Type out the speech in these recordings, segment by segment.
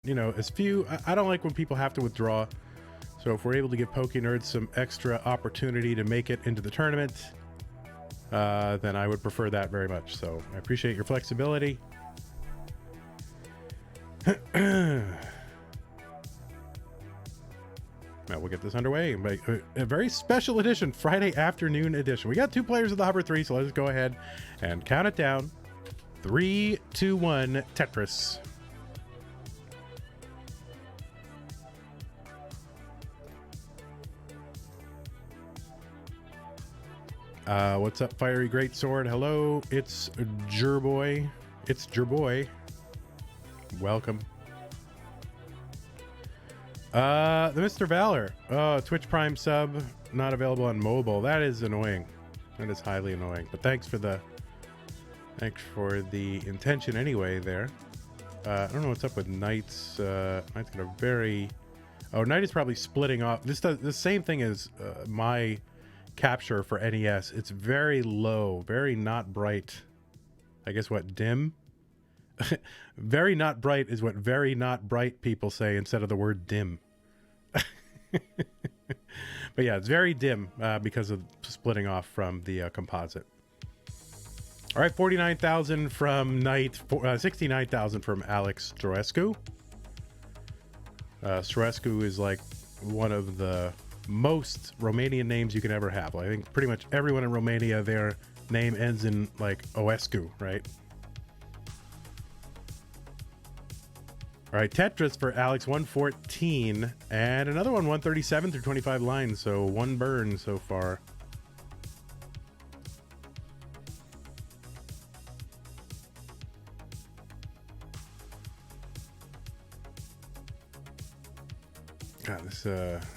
you know, as few. I don't like when people have to withdraw. So if we're able to give Pokenerd some extra opportunity to make it into the tournament, then I would prefer that very much. So I appreciate your flexibility. Now we'll get this underway. A very special edition, Friday afternoon edition. We got 2 players of the Hover 3, so let's go ahead and count it down. 3, 2, 1, Tetris. What's up, Fiery Greatsword? Hello, it's Jerboy. It's Jerboy. Welcome. The Mr. Valor. Oh, Twitch Prime sub not available on mobile. That is annoying. That is highly annoying. But thanks for the intention anyway there. I don't know what's up with Knight's. Knight's got a very. Oh, Knight is probably splitting off. This does the same thing as my capture for NES. It's very low, very not bright. I guess what, dim? Very not bright is what very not bright people say instead of the word dim. But yeah, it's very dim because of splitting off from the composite. All right, 49,000 from Knight, 69,000 from Alex Stroescu. Stroescu is like one of the most Romanian names you can ever have. I think pretty much everyone in Romania, their name ends in like Oescu, right? All right, Tetris for Alex, 114, and another one, 137 through 25 lines, so 1 burn so far. God, this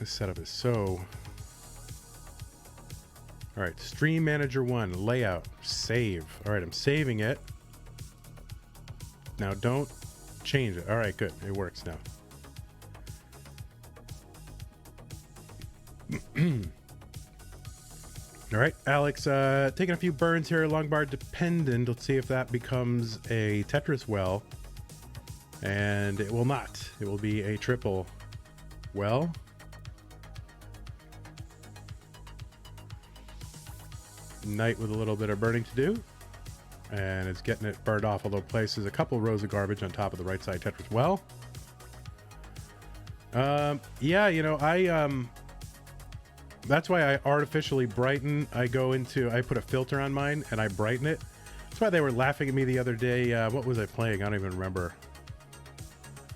setup is so... All right, Stream Manager 1, layout, save. All right, I'm saving it. Now don't change it. All right, good. It works now. All right, Alex, taking a few burns here. Long bar dependent. Let's see if that becomes a Tetris well. And it will not. It will be a triple well. Knight with a little bit of burning to do. And it's getting it burned off, although places a couple rows of garbage on top of the right side Tetris well. Yeah, you know, that's why I artificially brighten. I put a filter on mine and I brighten it. That's why they were laughing at me the other day. What was I playing? I don't even remember.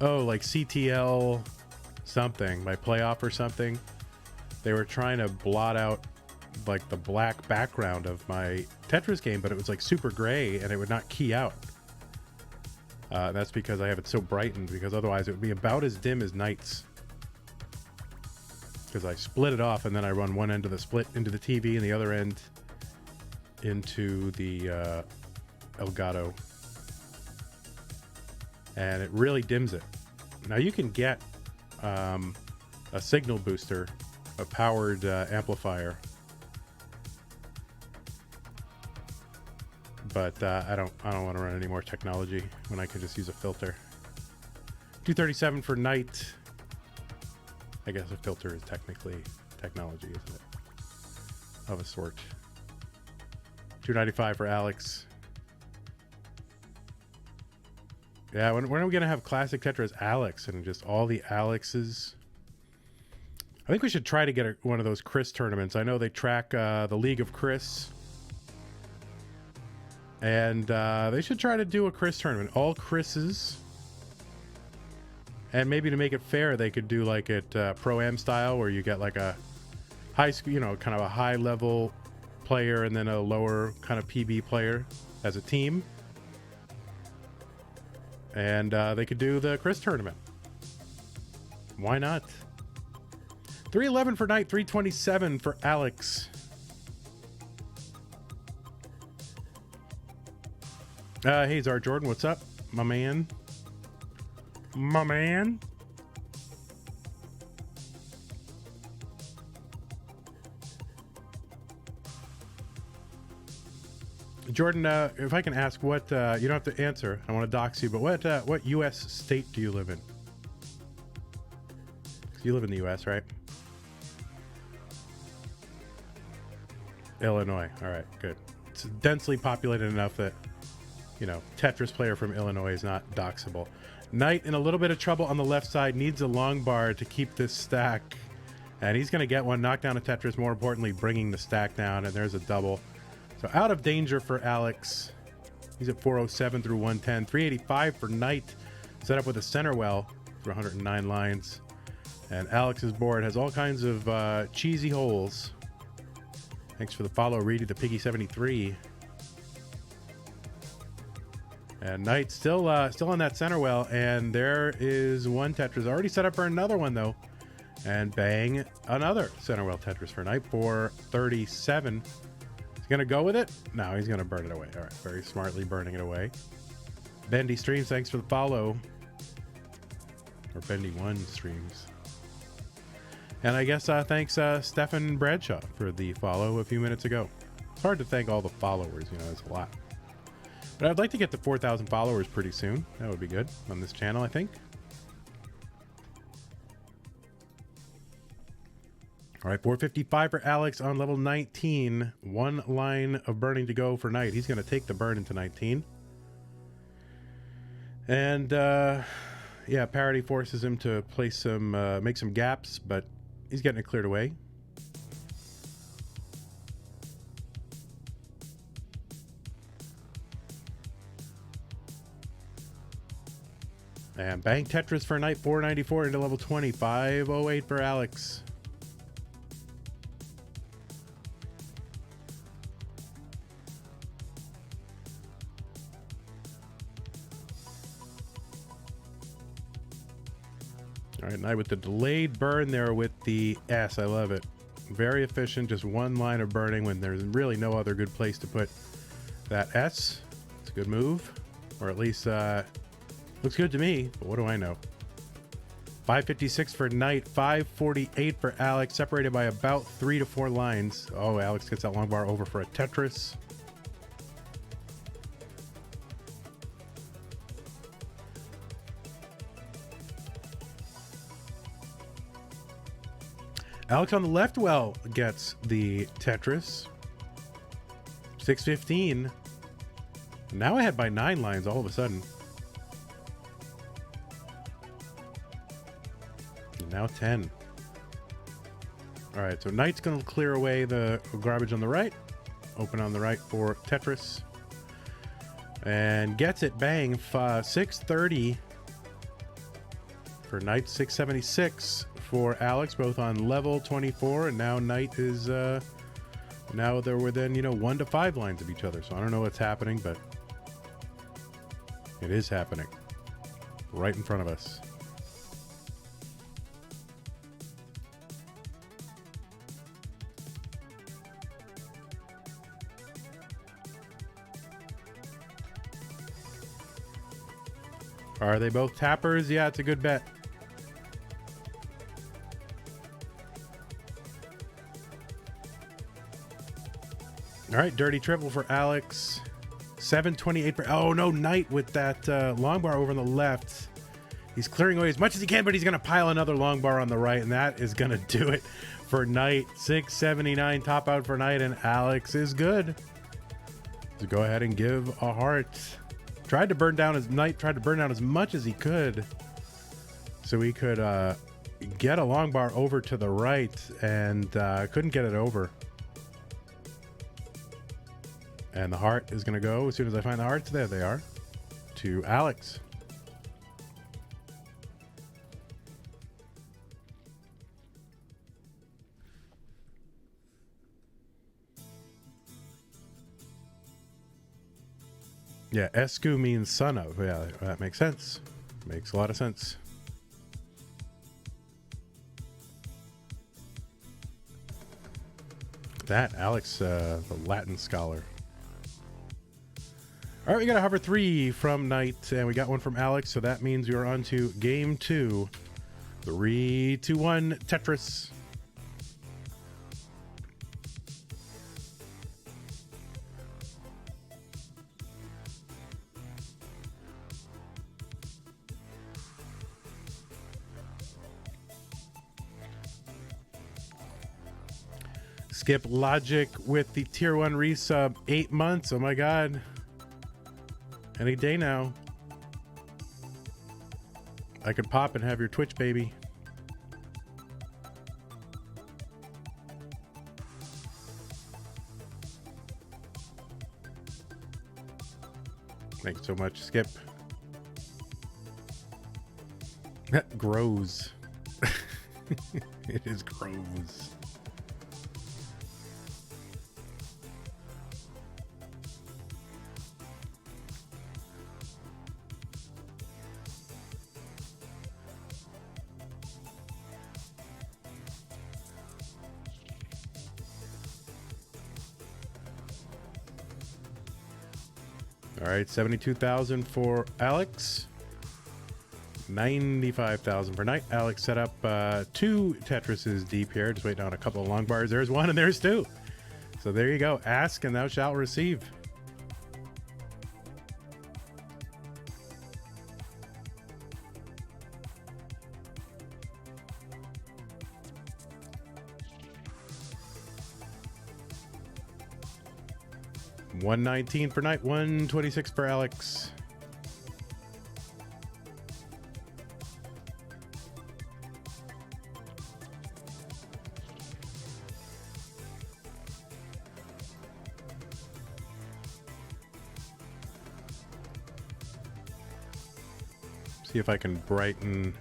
Oh, like CTL something, my playoff or something. They were trying to blot out like the black background of my Tetris game, but it was like super gray and it would not key out. That's because I have it so brightened, because otherwise it would be about as dim as Knight's. Because I split it off and then I run one end of the split into the TV and the other end into the Elgato. And it really dims it. Now you can get a signal booster, a powered amplifier. But I don't want to run any more technology when I could just use a filter. 237 for Knight. I guess a filter is technically technology, isn't it? Of a sort. 295 for Alex. Yeah, when are we going to have Classic Tetris Alex and just all the Alexes? I think we should try to get one of those Chris tournaments. I know they track the League of Chris. And they should try to do a Chris tournament. All Chris's. And maybe to make it fair, they could do like it Pro-Am style, where you get like a high school, you know, kind of a high level player and then a lower kind of PB player as a team. And they could do the Chris tournament. Why not? 311 for Knight, 327 for Alex. Hey, Zar Jordan, what's up, my man? My man? Jordan, if I can ask, what you don't have to answer. I want to dox you, but what U.S. state do you live in? You live in the U.S., right? Illinois. All right, good. It's densely populated enough that, you know, Tetris player from Illinois is not doxable. Knight in a little bit of trouble on the left side, needs a long bar to keep this stack. And he's going to get one. Knock down a Tetris, more importantly, bringing the stack down. And there's a double. So out of danger for Alex. He's at 407 through 110. 385 for Knight. Set up with a center well for 109 lines. And Alex's board has all kinds of cheesy holes. Thanks for the follow, Reedy the Piggy 73. And Knight still on that center well, and there is one Tetris already set up for another one though, and bang, another center well Tetris for Knight. 437. He's gonna go with it. No, he's gonna burn it away. All right, very smartly burning it away. Bendy Streams, thanks for the follow, or Bendy One Streams. And I guess thanks Stefan Bradshaw for the follow a few minutes ago. It's hard to thank all the followers, you know, it's a lot. But I'd like to get to 4,000 followers pretty soon. That would be good on this channel, I think. All right, 455 for Alex on level 19. One line of burning to go for Knight. He's going to take the burn into 19. And, yeah, parity forces him to place some, make some gaps, but he's getting it cleared away. And bang Tetris for Knight. 494 into level 20. 508 for Alex. All right, Knight with the delayed burn there with the S. I love it. Very efficient. Just one line of burning when there's really no other good place to put that S. It's a good move. Or at least looks good to me, but what do I know? 556 for Knight. 548 for Alex. Separated by about 3 to 4 lines. Oh, Alex gets that long bar over for a Tetris. Alex on the left well gets the Tetris. 615. Now ahead by 9 lines all of a sudden. And now 10. All right, so Knight's going to clear away the garbage on the right. Open on the right for Tetris. And gets it, bang. 630 for Knight. 676 for Alex, both on level 24. And now Knight is, now they're within, you know, 1 to 5 lines of each other. So I don't know what's happening, but it is happening right in front of us. Are they both tappers? Yeah, it's a good bet. All right, dirty triple for Alex. 728 for... Oh, no, Knight with that long bar over on the left. He's clearing away as much as he can, but he's going to pile another long bar on the right, and that is going to do it for Knight. 679 top out for Knight, and Alex is good. So go ahead and give a heart. Tried to burn down his Knight, tried to burn down as much as he could so he could get a long bar over to the right, and couldn't get it over. And the heart is going to go, as soon as I find the hearts, there they are, to Alex. Yeah, Escu means son of. Yeah, that makes sense. Makes a lot of sense. That, Alex, the Latin scholar. All right, we got a hover 3 from Knight, and we got one from Alex, so that means we are on to game 2. 3, 2, 1, Tetris. Skip Logic with the tier 1 resub. 8 months. Oh my god. Any day now. I could pop and have your Twitch, baby. Thanks so much, Skip. That grows. It is grows. All right, 72,000 for Alex. 95,000 for Knight. Alex set up 2 Tetrises deep here. Just waiting on a couple of long bars. There's 1 and there's 2. So there you go. Ask and thou shalt receive. $119 for Knight, $126 for Alex. See if I can brighten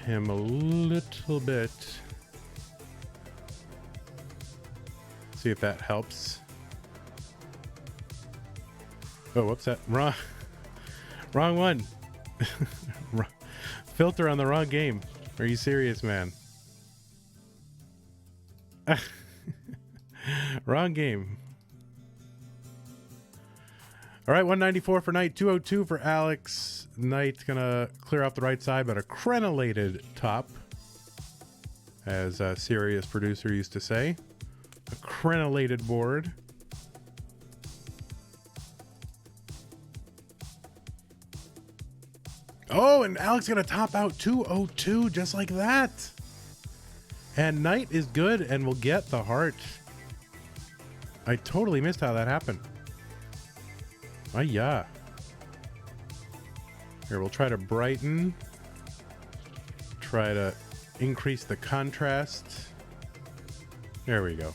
him a little bit. See if that helps. Oh, whoops, that wrong one. Filter on the wrong game. Are you serious, man? Wrong game. All right, 194 for Knight, 202 for Alex. Knight's gonna clear off the right side, but a crenellated top, as a serious producer used to say. A crenellated board. Oh, and Alex gonna top out 202 just like that. And Knight is good and will get the heart. I totally missed how that happened. Oh yeah. Here, we'll try to brighten. Try to increase the contrast. There we go.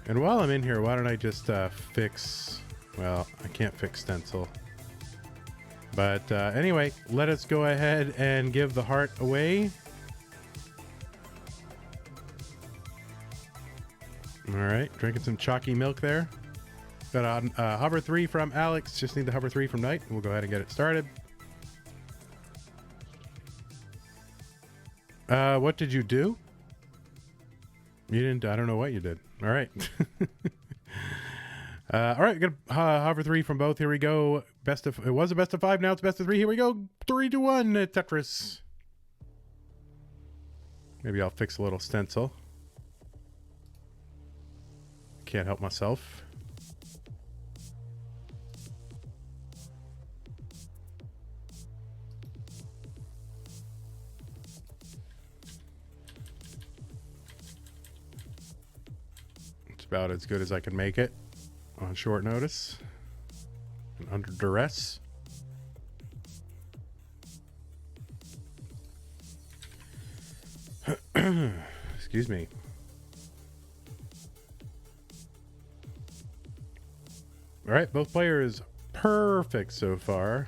And while I'm in here, why don't I just fix... Well, I can't fix stencil. But anyway, let us go ahead and give the heart away. All right, drinking some chalky milk there. Got a hover 3 from Alex. Just need the hover 3 from Knight. We'll go ahead and get it started. What did you do? You didn't. I don't know what you did. All right. All right. Got a hover 3 from both. Here we go. Best of. It was a best of 5. Now it's best of 3. Here we go. 3-1 Tetris. Maybe I'll fix a little stencil. Can't help myself. About as good as I can make it on short notice and under duress. Excuse me. All right, both players perfect so far.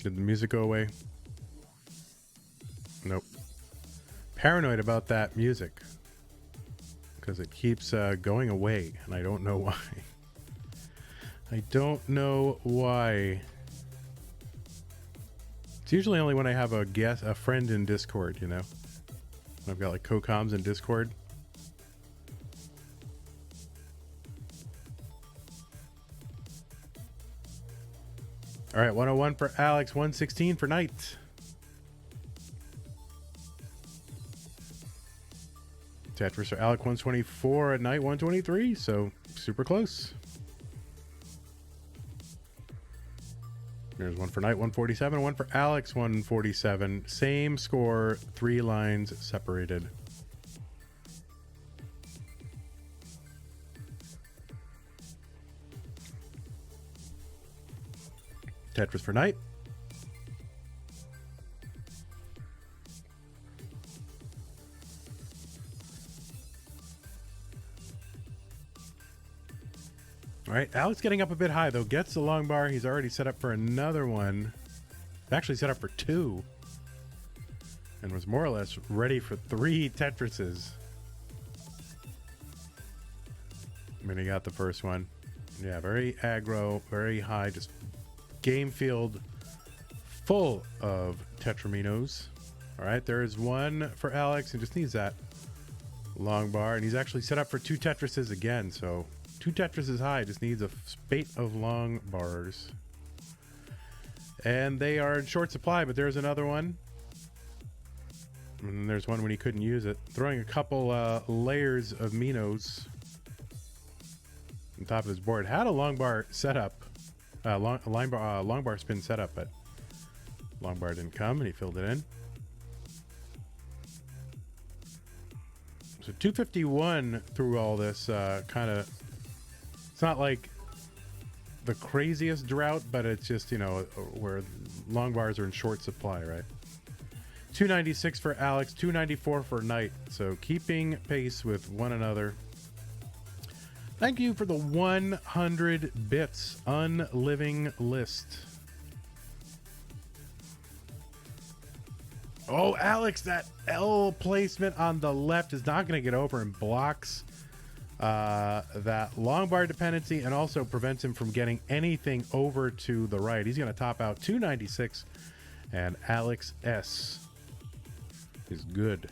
Did the music go away? Nope. Paranoid about that music because it keeps going away, and I don't know why. I don't know why. It's usually only when I have a friend in Discord, you know. I've got like co-coms in Discord. All right, 101 for Alex, 116 for Knight. Tetris for Alec 124 at night 123, so super close. There's one for night 147, one for Alex 147. Same score, 3 lines separated. Tetris for night. All right, Alex getting up a bit high, though. Gets the long bar. He's already set up for another one. Actually set up for 2. And was more or less ready for 3 Tetrises. When he got the first one. Yeah, very aggro, very high. Just game field full of Tetraminos. All right, there is one for Alex. He just needs that long bar. And he's actually set up for 2 Tetrises again, so... 2 Tetrises high, just needs a spate of long bars. And they are in short supply, but there's another one. And then there's one when he couldn't use it. Throwing a couple layers of Minos on top of his board. Had a long bar setup, long bar spin setup, but long bar didn't come and he filled it in. So 251 through all this kind of... It's not like the craziest drought, but it's just, you know, where long bars are in short supply, right? 296 for Alex, 294 for Knight. So keeping pace with one another. Thank you for the 100 bits. Unliving list. Oh, Alex, that L placement on the left is not going to get over and blocks that long bar dependency and also prevents him from getting anything over to the right. He's going to top out 296, and Alex S is good.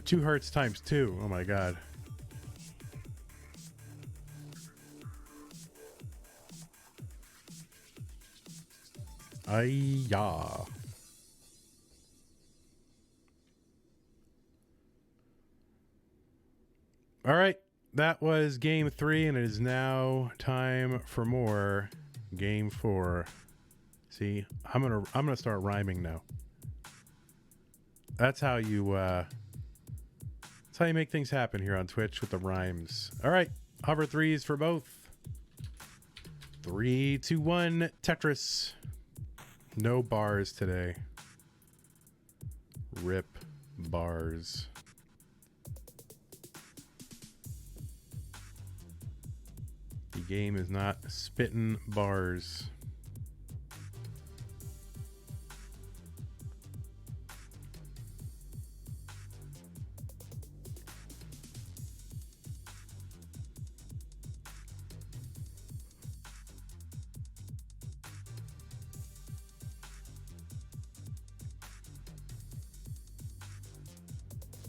Two hertz times 2. Oh my god. Ay-ya. All right, that was game 3, and it is now time for more. Game 4. See, I'm gonna start rhyming now. That's how you make things happen here on Twitch with the rhymes. All right, hover 3s for both. 3, 2, 1, Tetris. No bars today. Rip bars. The game is not spitting bars.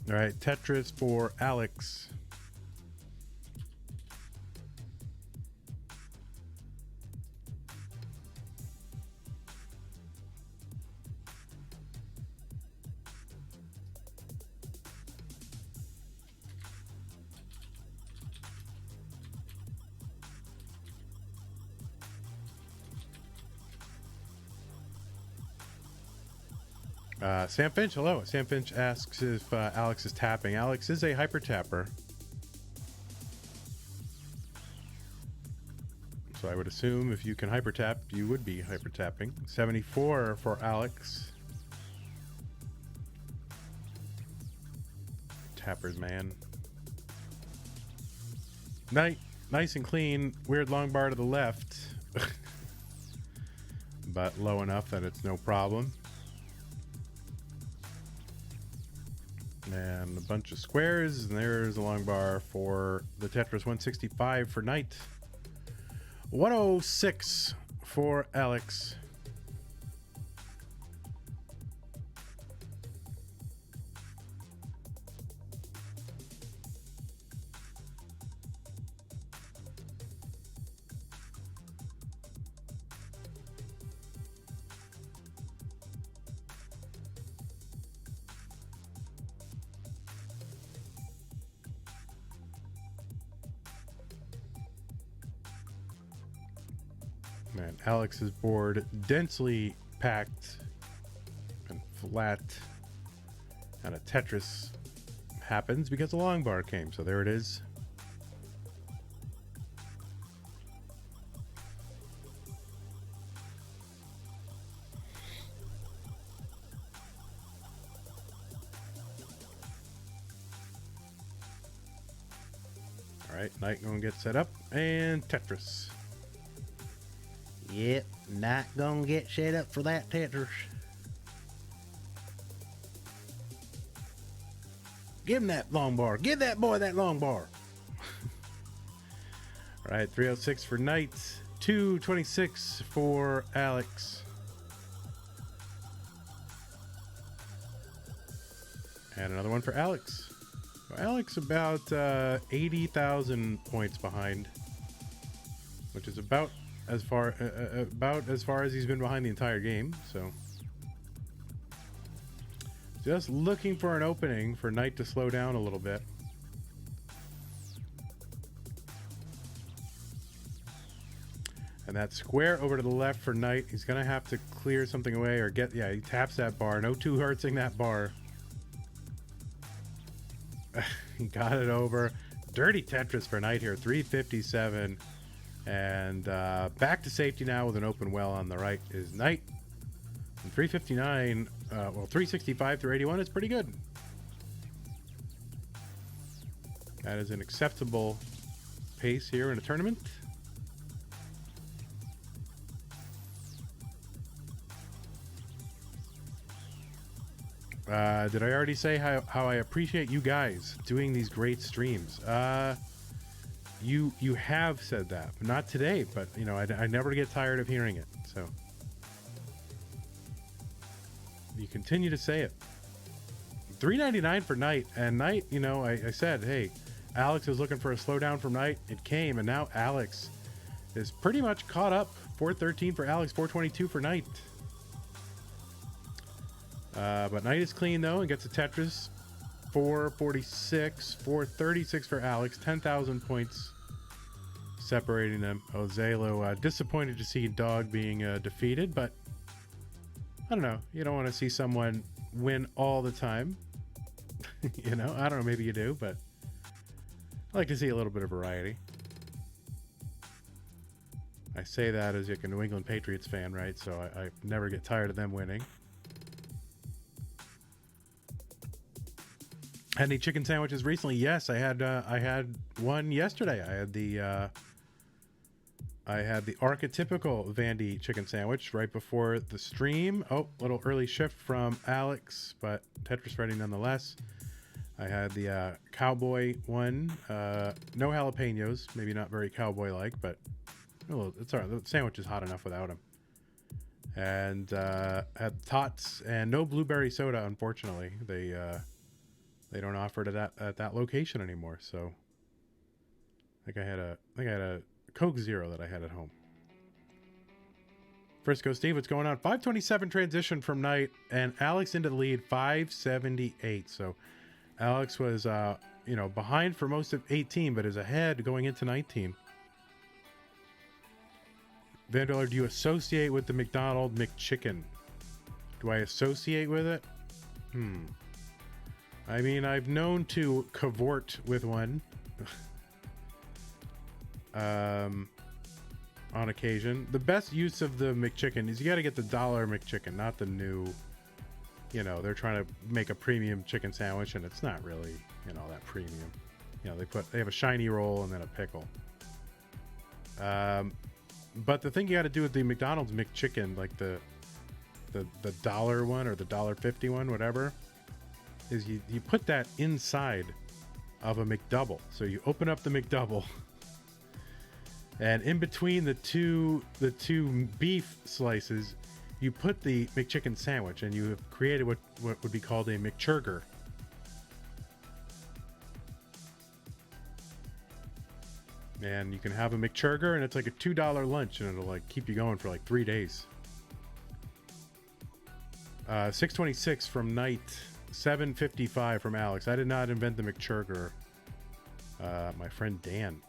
All right, Tetris for Alex. Sam Finch, hello. Sam Finch asks if Alex is tapping. Alex is a hyper tapper. So I would assume if you can hyper tap, you would be hyper tapping. 74 for Alex. Tappers, man. Nice and clean. Weird long bar to the left. But low enough that it's no problem. And a bunch of squares, and there's a long bar for the Tetris. 165 for Knight. 106 for Alex. Man, Alex's board densely packed and flat. And a Tetris happens because the long bar came. So there it is. All right, Knight gonna get set up and Tetris. Yep, not gonna get set up for that Tetris. Give him that long bar. Give that boy that long bar. All right, 306 for Knight, 226 for Alex. And another one for Alex. Alex about 80,000 points behind, which is about as far as he's been behind the entire game. So just looking for an opening for Knight to slow down a little bit. And that square over to the left for Knight, he's gonna have to clear something away or get, yeah, he taps that bar. No two hertzing that bar. He got it over. Dirty Tetris for Knight here, 357. And back to safety now with an open well on the right is Knight. And 359, well, 365 through 81 is pretty good. That is an acceptable pace here in a tournament. Did I already say how I appreciate you guys doing these great streams? You have said that, not today, but you know, I never get tired of hearing it. So you continue to say it. $3.99 for Knight, and Knight, you know, I said, hey, Alex is looking for a slowdown from Knight. It came, and now Alex is pretty much caught up. 413 for Alex, 422 for Knight. But Knight is clean though and gets a Tetris. 446, 436 for Alex, 10,000 points separating them. Ozelo disappointed to see Dog being defeated, but I don't know. You don't want to see someone win all the time. You know, I don't know. Maybe you do, but I like to see a little bit of variety. I say that as like a New England Patriots fan, right? So I never get tired of them winning. Had any chicken sandwiches recently? Yes, I had one yesterday. I had the archetypical Vandy chicken sandwich right before the stream. Oh, little early shift from Alex, but Tetris ready nonetheless. I had the cowboy one, no jalapenos, maybe not very cowboy-like, but it's all right. The sandwich is hot enough without them. And had tots and no blueberry soda, unfortunately. They don't offer it at that location anymore. So I think I had a Coke Zero that I had at home. Frisco Steve, what's going on? 527 transition from Knight and Alex into the lead, 578. So Alex was behind for most of 18, but is ahead going into 19. Vandweller, do you associate with the McDonald McChicken? Do I associate with it? I mean, I've known to cavort with one on occasion. The best use of the McChicken is you got to get the $1 McChicken, not the new, you know, they're trying to make a premium chicken sandwich and it's not really, you know, that premium. You know, they have a shiny roll and then a pickle. But the thing you got to do with the McDonald's McChicken, like the $1 one or the $1.50 one, whatever, is you put that inside of a McDouble. So you open up the McDouble, and in between the two beef slices, you put the McChicken sandwich, and you have created what would be called a McChurger. And you can have a McChurger, and it's like a $2 lunch, and it'll like keep you going for like 3 days. 626 from Knight. 755 from Alex. I did not invent the McChurger. My friend Dan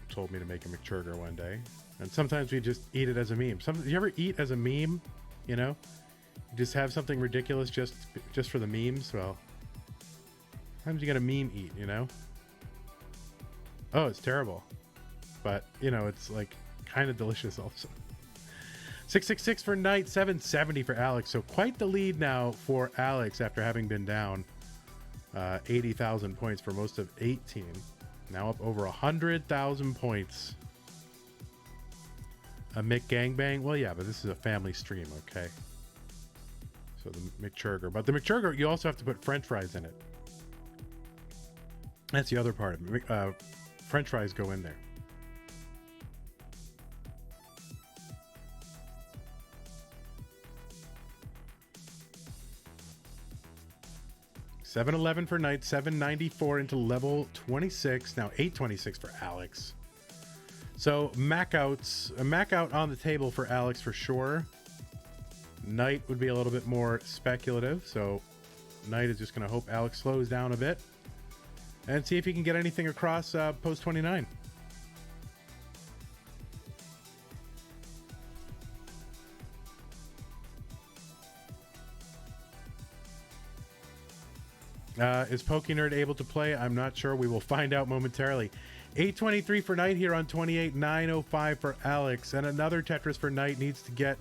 told me to make a McChurger one day. And sometimes we just eat it as a meme. You ever eat as a meme? You know, you just have something ridiculous just for the memes. Well, sometimes you gotta meme eat. You know. Oh, it's terrible, but you know it's like kind of delicious also. 666 for Knight, 770 for Alex. So quite the lead now for Alex after having been down 80,000 points for most of 18. Now up over 100,000 points. A McGangbang? Well, yeah, but this is a family stream, okay? So the McChurger. But the McChurger, you also have to put French fries in it. That's the other part. French fries go in there. $711 for Knight, 794 into level 26. Now 826 for Alex. So a Mac out on the table for Alex for sure. Knight would be a little bit more speculative. So Knight is just going to hope Alex slows down a bit and see if he can get anything across post 29. Is Pokenerd able to play? I'm not sure. We will find out momentarily. 823 for Knight here on 28. 905 for Alex. And another Tetris for Knight needs to get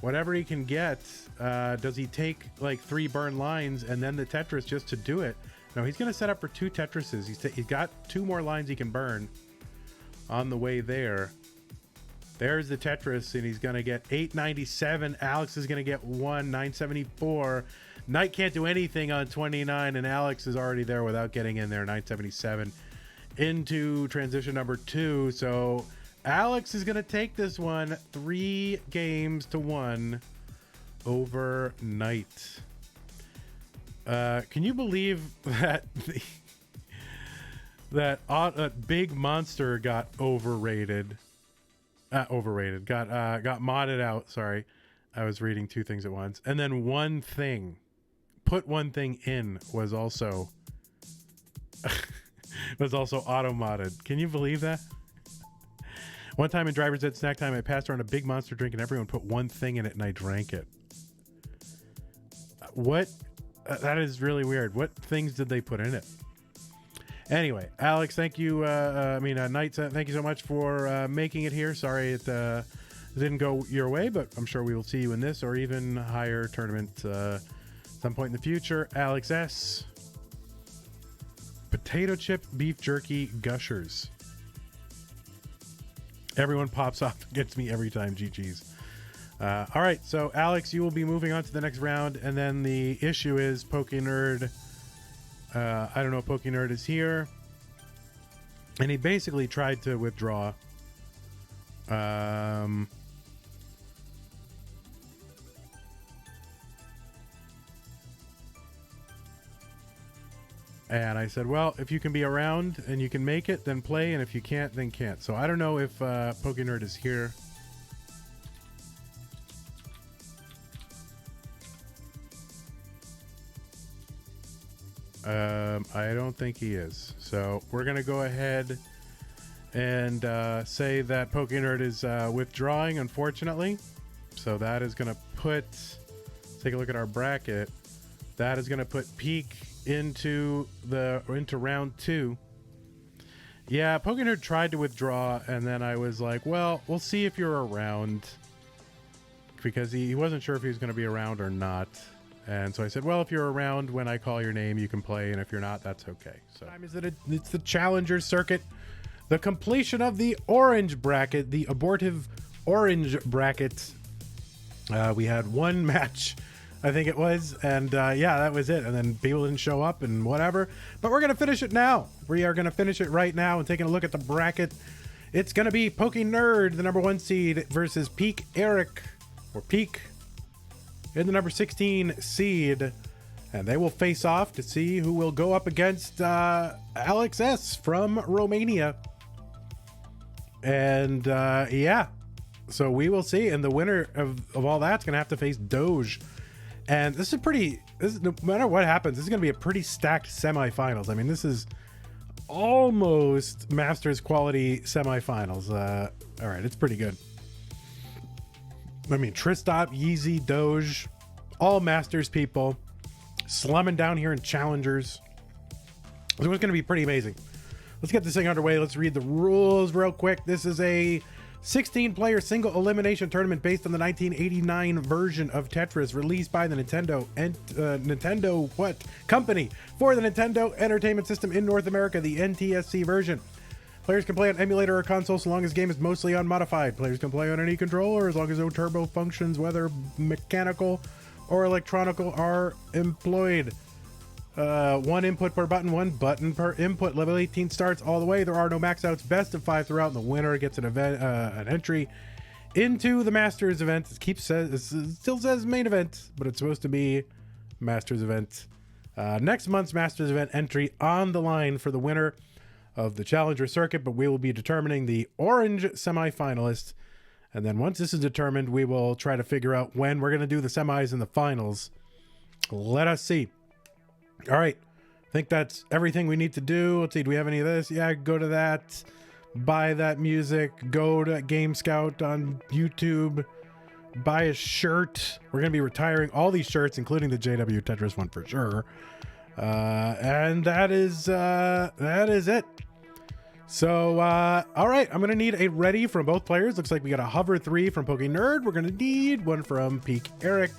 whatever he can get. Does he take like 3 burn lines and then the Tetris just to do it? No, he's going to set up for 2 Tetrises. He's got 2 more lines he can burn on the way there. There's the Tetris, and he's going to get 897. Alex is going to get 974. Knight can't do anything on 29, and Alex is already there without getting in there. 977 into transition number 2. So Alex is going to take this one 3 games to 1 over Knight. Can you believe that that Big Monster got overrated? Got modded out. Sorry, I was reading 2 things at once, and then put one thing in was also auto modded. Can you believe that? One time in Driver's Ed Snack Time, I passed around a Big Monster drink and everyone put one thing in it and I drank it. What? That is really weird. What things did they put in it? Anyway, Alex, thank you. Knight, thank you so much for making it here. Sorry it didn't go your way, but I'm sure we will see you in this or even higher tournament some point in the future. Alex S. Potato chip beef jerky gushers. Everyone pops off against me every time. GG's. All right, so Alex, you will be moving on to the next round, and then the issue is Pokenerd. I don't know if Pokenerd is here, and he basically tried to withdraw. And I said, well, if you can be around and you can make it, then play. And if you can't, then can't. So I don't know if Pokenerd is here. I don't think he is. So we're going to go ahead and say that Pokenerd is withdrawing, unfortunately. So that is going to put, take a look at our bracket. That is going to put Peek into round 2. Yeah, Pokenerd tried to withdraw, and then I was like, well, we'll see if you're around, because he wasn't sure if he was going to be around or not. And so I said, well, if you're around when I call your name, you can play, and if you're not, that's okay. So time is it's the Challenger Circuit, the completion of the orange bracket, the abortive orange bracket. We had one match, I think it was, and yeah, that was it. And then people didn't show up and whatever. But we're going to finish it now. We are going to finish it right now and taking a look at the bracket. It's going to be Pokenerd, the number 1 seed, versus Peekayric, or Peek, in the number 16 seed. And they will face off to see who will go up against Alex S. from Romania. And yeah, so we will see. And the winner of all that's going to have to face Doge. And no matter what happens, this is going to be a pretty stacked semifinals. I mean, this is almost Masters quality semifinals. All right, it's pretty good. I mean, Tristop, Yeezy, Doge, all Masters people slumming down here in Challengers. So it's going to be pretty amazing. Let's get this thing underway. Let's read the rules real quick. This is a 16-player single elimination tournament based on the 1989 version of Tetris released by the Nintendo company for the Nintendo Entertainment System in North America, the NTSC version. Players can play on emulator or console so long as the game is mostly unmodified. Players can play on any controller as long as no turbo functions, whether mechanical or electronical, are employed. One input per button, one button per input. Level 18 starts all the way. There are no max outs. Best of 5 throughout, and the winner gets an entry into the Masters event. It still says main event, but it's supposed to be Masters event. Next month's Masters event entry on the line for the winner of the Challenger circuit, but we will be determining the orange semifinalist. And then once this is determined, we will try to figure out when we're going to do the semis and the finals. Let us see. All right. I think that's everything we need to do. Let's see. Do we have any of this? Yeah, go to that. Buy that music. Go to Game Scout on YouTube. Buy a shirt. We're going to be retiring all these shirts, including the JW Tetris one for sure. And that is it. So, all right, I'm going to need a ready from both players. Looks like we got a hover 3 from Pokenerd. We're going to need one from Peekayric.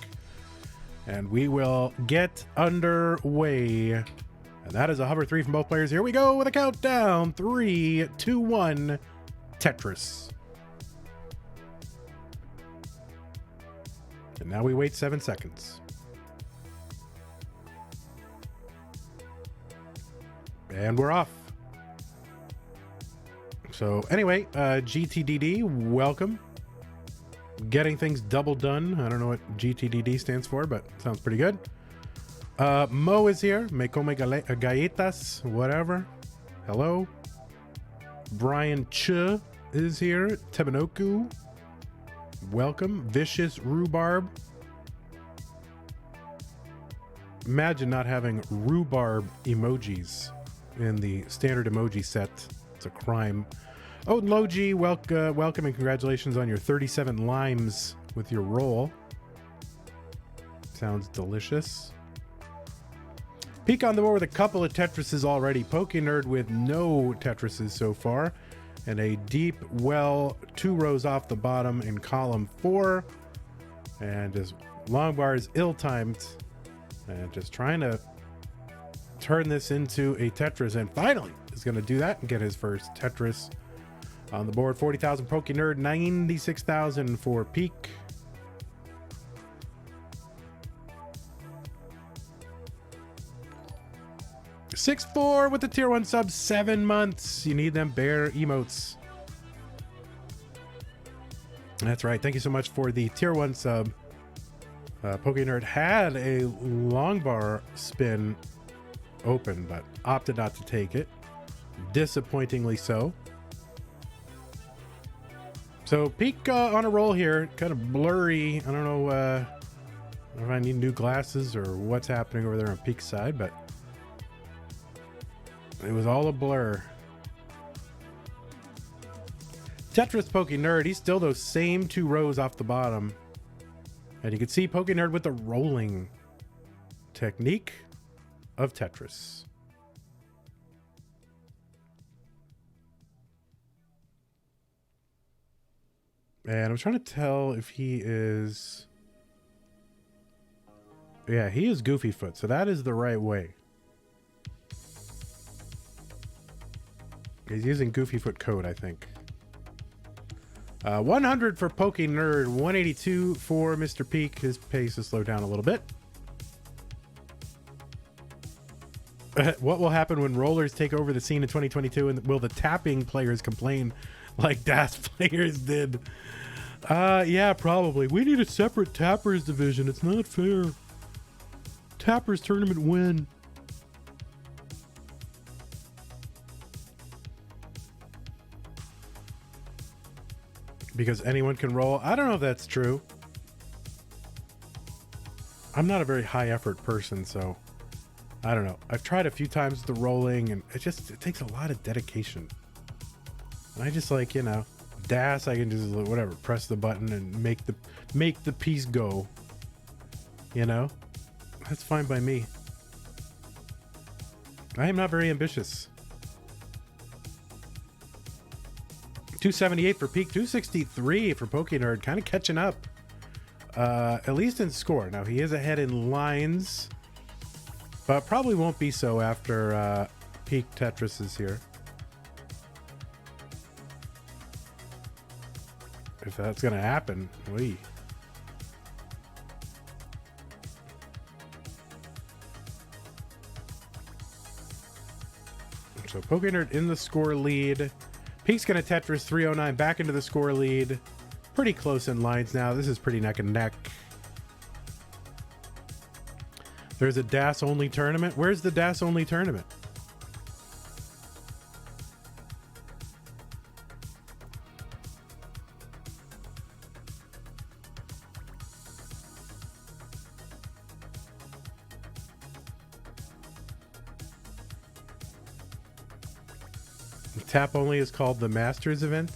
And we will get underway. And that is a hover 3 from both players. Here we go with a countdown. 3, 2, 1, Tetris. And now we wait 7 seconds. And we're off. So anyway, GTDD, welcome. Getting things double done. I don't know what GTDD stands for, but sounds pretty good. Mo is here. Me come galletas, whatever. Hello. Brian Ch is here. Tebanoku, welcome. Vicious Rhubarb. Imagine not having rhubarb emojis in the standard emoji set. It's a crime. Oh, Logi, welcome and congratulations on your 37 limes with your roll. Sounds delicious. Peek on the board with a couple of Tetrises already. Pokenerd with no Tetrises so far. And a deep well 2 rows off the bottom in column 4. And just long bar is ill-timed. And just trying to turn this into a Tetris. And finally is going to do that and get his first Tetris on the board. 40,000 Pokenerd, 96,000 for Peek. $6.4 with the tier 1 sub, 7 months. You need them bear emotes. That's right. Thank you so much for the tier 1 sub. Pokenerd had a long bar spin open, but opted not to take it. Disappointingly so. So Peek on a roll here, kind of blurry. I don't know if I need new glasses or what's happening over there on Peek's side, but it was all a blur. Tetris Pokenerd, he's still those same 2 rows off the bottom. And you can see Pokenerd with the rolling technique of Tetris. And I'm trying to tell if he is... Yeah, he is Goofy Foot, so that is the right way. He's using Goofy Foot code, I think. 100 for Pokenerd, 182 for Mr. Peek. His pace has slowed down a little bit. What will happen when rollers take over the scene in 2022, and will the tapping players complain like DAS players did? Yeah, probably. We need a separate tappers division. It's not fair. Tappers tournament win. Because anyone can roll. I don't know if that's true. I'm not a very high effort person, so I don't know. I've tried a few times the rolling, and it takes a lot of dedication. And I just like, you know, DAS, I can just whatever, press the button and make the piece go. You know? That's fine by me. I am not very ambitious. 278 for Peak, 263 for Pokenerd, kind of catching up. At least in score. Now he is ahead in lines, but probably won't be so after Peak Tetris is here. If that's gonna happen, wee. So Pokenerd in the score lead. Peak's gonna Tetris 309 back into the score lead. Pretty close in lines now. This is pretty neck and neck. There's a DAS only tournament. Where's the DAS only tournament? Tap only is called the Masters event.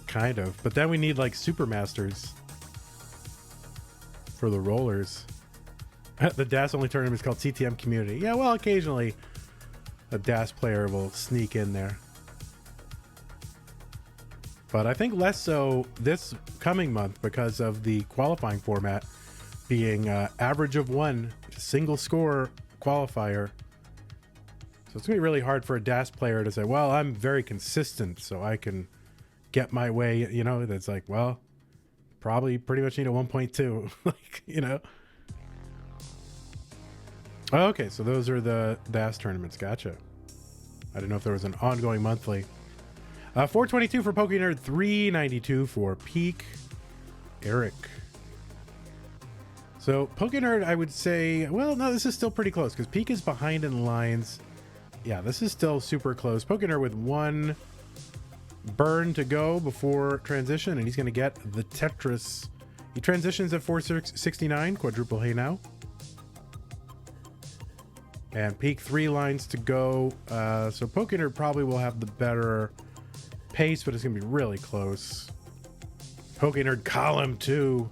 Kind of, but then we need like Super Masters for the rollers. The DAS only tournament is called CTM Community. Yeah, well, occasionally a DAS player will sneak in there, but I think less so this coming month because of the qualifying format being average of one, single score qualifier. So it's gonna be really hard for a DAS player to say, well, I'm very consistent, so I can get my way, you know. That's like, well, probably pretty much need a 1.2. Like, you know. Okay, so those are the DAS tournaments. Gotcha. I didn't know if there was an ongoing monthly. 422 for Pokenerd, 392 for Peekayric. So Pokenerd, I would say, well, no, this is still pretty close because Peak is behind in lines. Yeah, this is still super close. Pokenerd with one burn to go before transition, and he's going to get the Tetris. He transitions at 469, quadruple hey now. And Peak 3 lines to go. So Pokenerd probably will have the better pace, but it's going to be really close. Pokenerd column 2,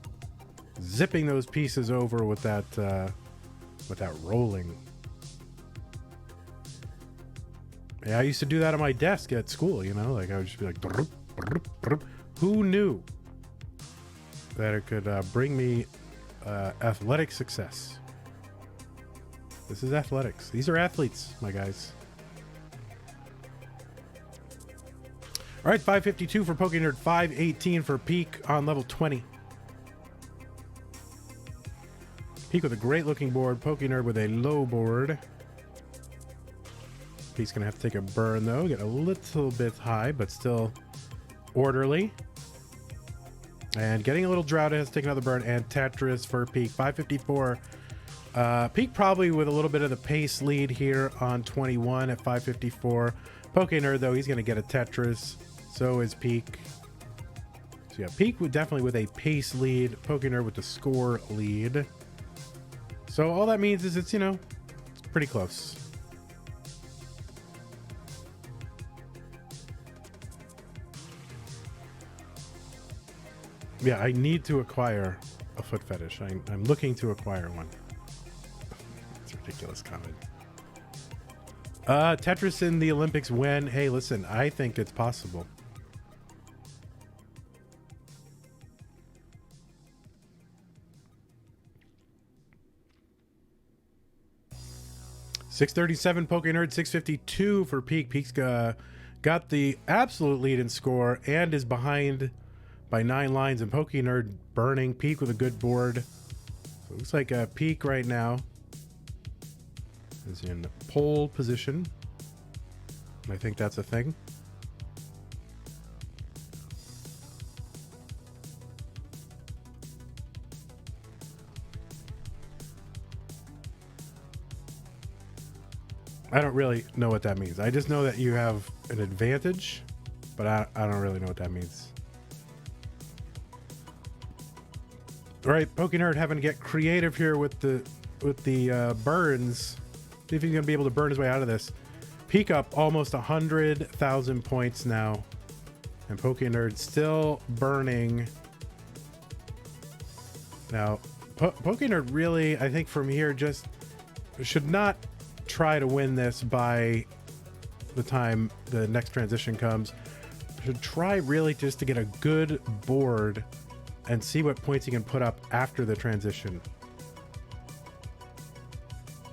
zipping those pieces over with that rolling. Yeah, I used to do that on my desk at school, you know, like I would just be like, brrup, brrup, brrup. Who knew that it could bring me athletic success? This is athletics. These are athletes, my guys. All right, 552 for Pokenerd, 518 for Peak on level 20. Peak with a great looking board, Pokenerd with a low board. Peak's gonna have to take a burn though, get a little bit high, but still orderly. And getting a little drought, has to take another burn, and Tetris for Peak, 554. Peak probably with a little bit of the pace lead here on 21 at 554. Pokenerd though, he's gonna get a Tetris. So is Peak. So yeah, Peak would definitely with a pace lead, Pokenerd with the score lead. So all that means is it's, you know, it's pretty close. Yeah, I need to acquire a foot fetish. I'm looking to acquire one. It's a ridiculous comment. Tetris in the Olympics when? Hey, listen, I think it's possible. $637 Pokenerd, 652 for Peak. Peak's got the absolute lead in score and is behind by 9 lines, and Pokenerd burning Peak with a good board. So it looks like Peak right now is in pole position. I think that's a thing. I don't really know what that means. I just know that you have an advantage, but I don't really know what that means. All right, Pokenerd having to get creative here with the with the burns. See if he's gonna be able to burn his way out of this. Peek up almost 100,000 points now, and Pokenerd still burning. Now, Pokenerd really, I think from here, just should not try to win this by the time the next transition comes. Should try really just to get a good board and see what points he can put up after the transition.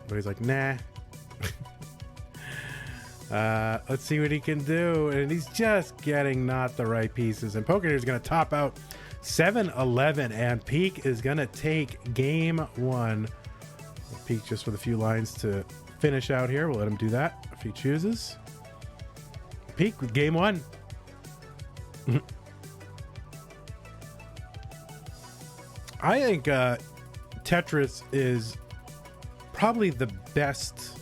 But he's like, nah. Let's see what he can do. And he's just getting not the right pieces. And Pokenerd is going to top out 7-11. And Peek is going to take game one. Peek just with a few lines to finish out here. We'll let him do that if he chooses. Peek with game one. I think Tetris is probably the best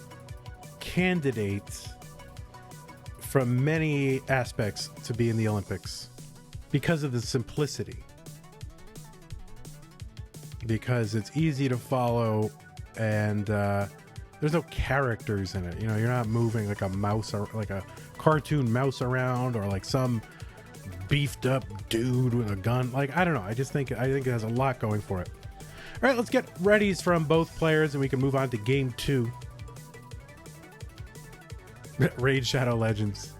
candidate from many aspects to be in the Olympics because of the simplicity, because it's easy to follow, and there's no characters in it. You know, you're not moving like a mouse or like a cartoon mouse around, or like some beefed up dude with a gun. Like, I don't know, I think it has a lot going for it. All right, let's get readies from both players and we can move on to game two. Raid Shadow Legends.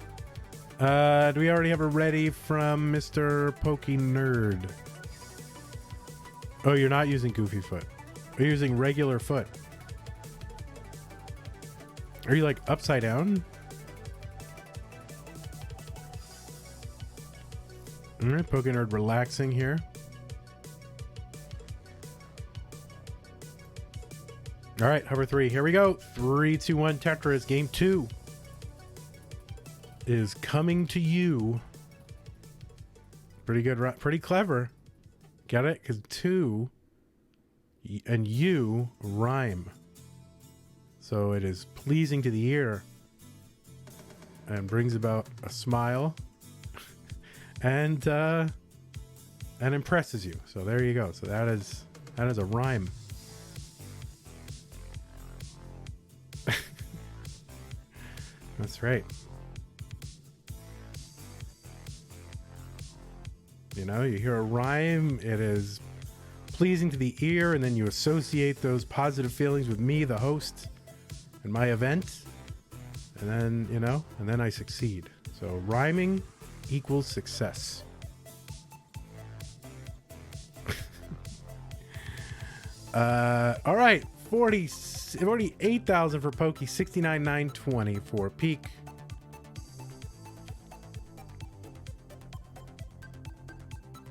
Do we already have a ready from Mr. Pokenerd? Oh, you're not using Goofy Foot. You're using regular foot. Are you like upside down? All right, Pokenerd relaxing here. All right, hover 3. Here we go. 3, 2, 1. Tetris. Game 2 is coming to you. Pretty good. Pretty clever. Get it? Because 2 and you rhyme. So it is pleasing to the ear and brings about a smile and impresses you. So there you go. So that is a rhyme. That's right. You know, you hear a rhyme, it is pleasing to the ear, and then you associate those positive feelings with me, the host, and my event, and then, you know, and then I succeed. So rhyming equals success. All right, 48,000 for Pokey, 69,920 for Peek.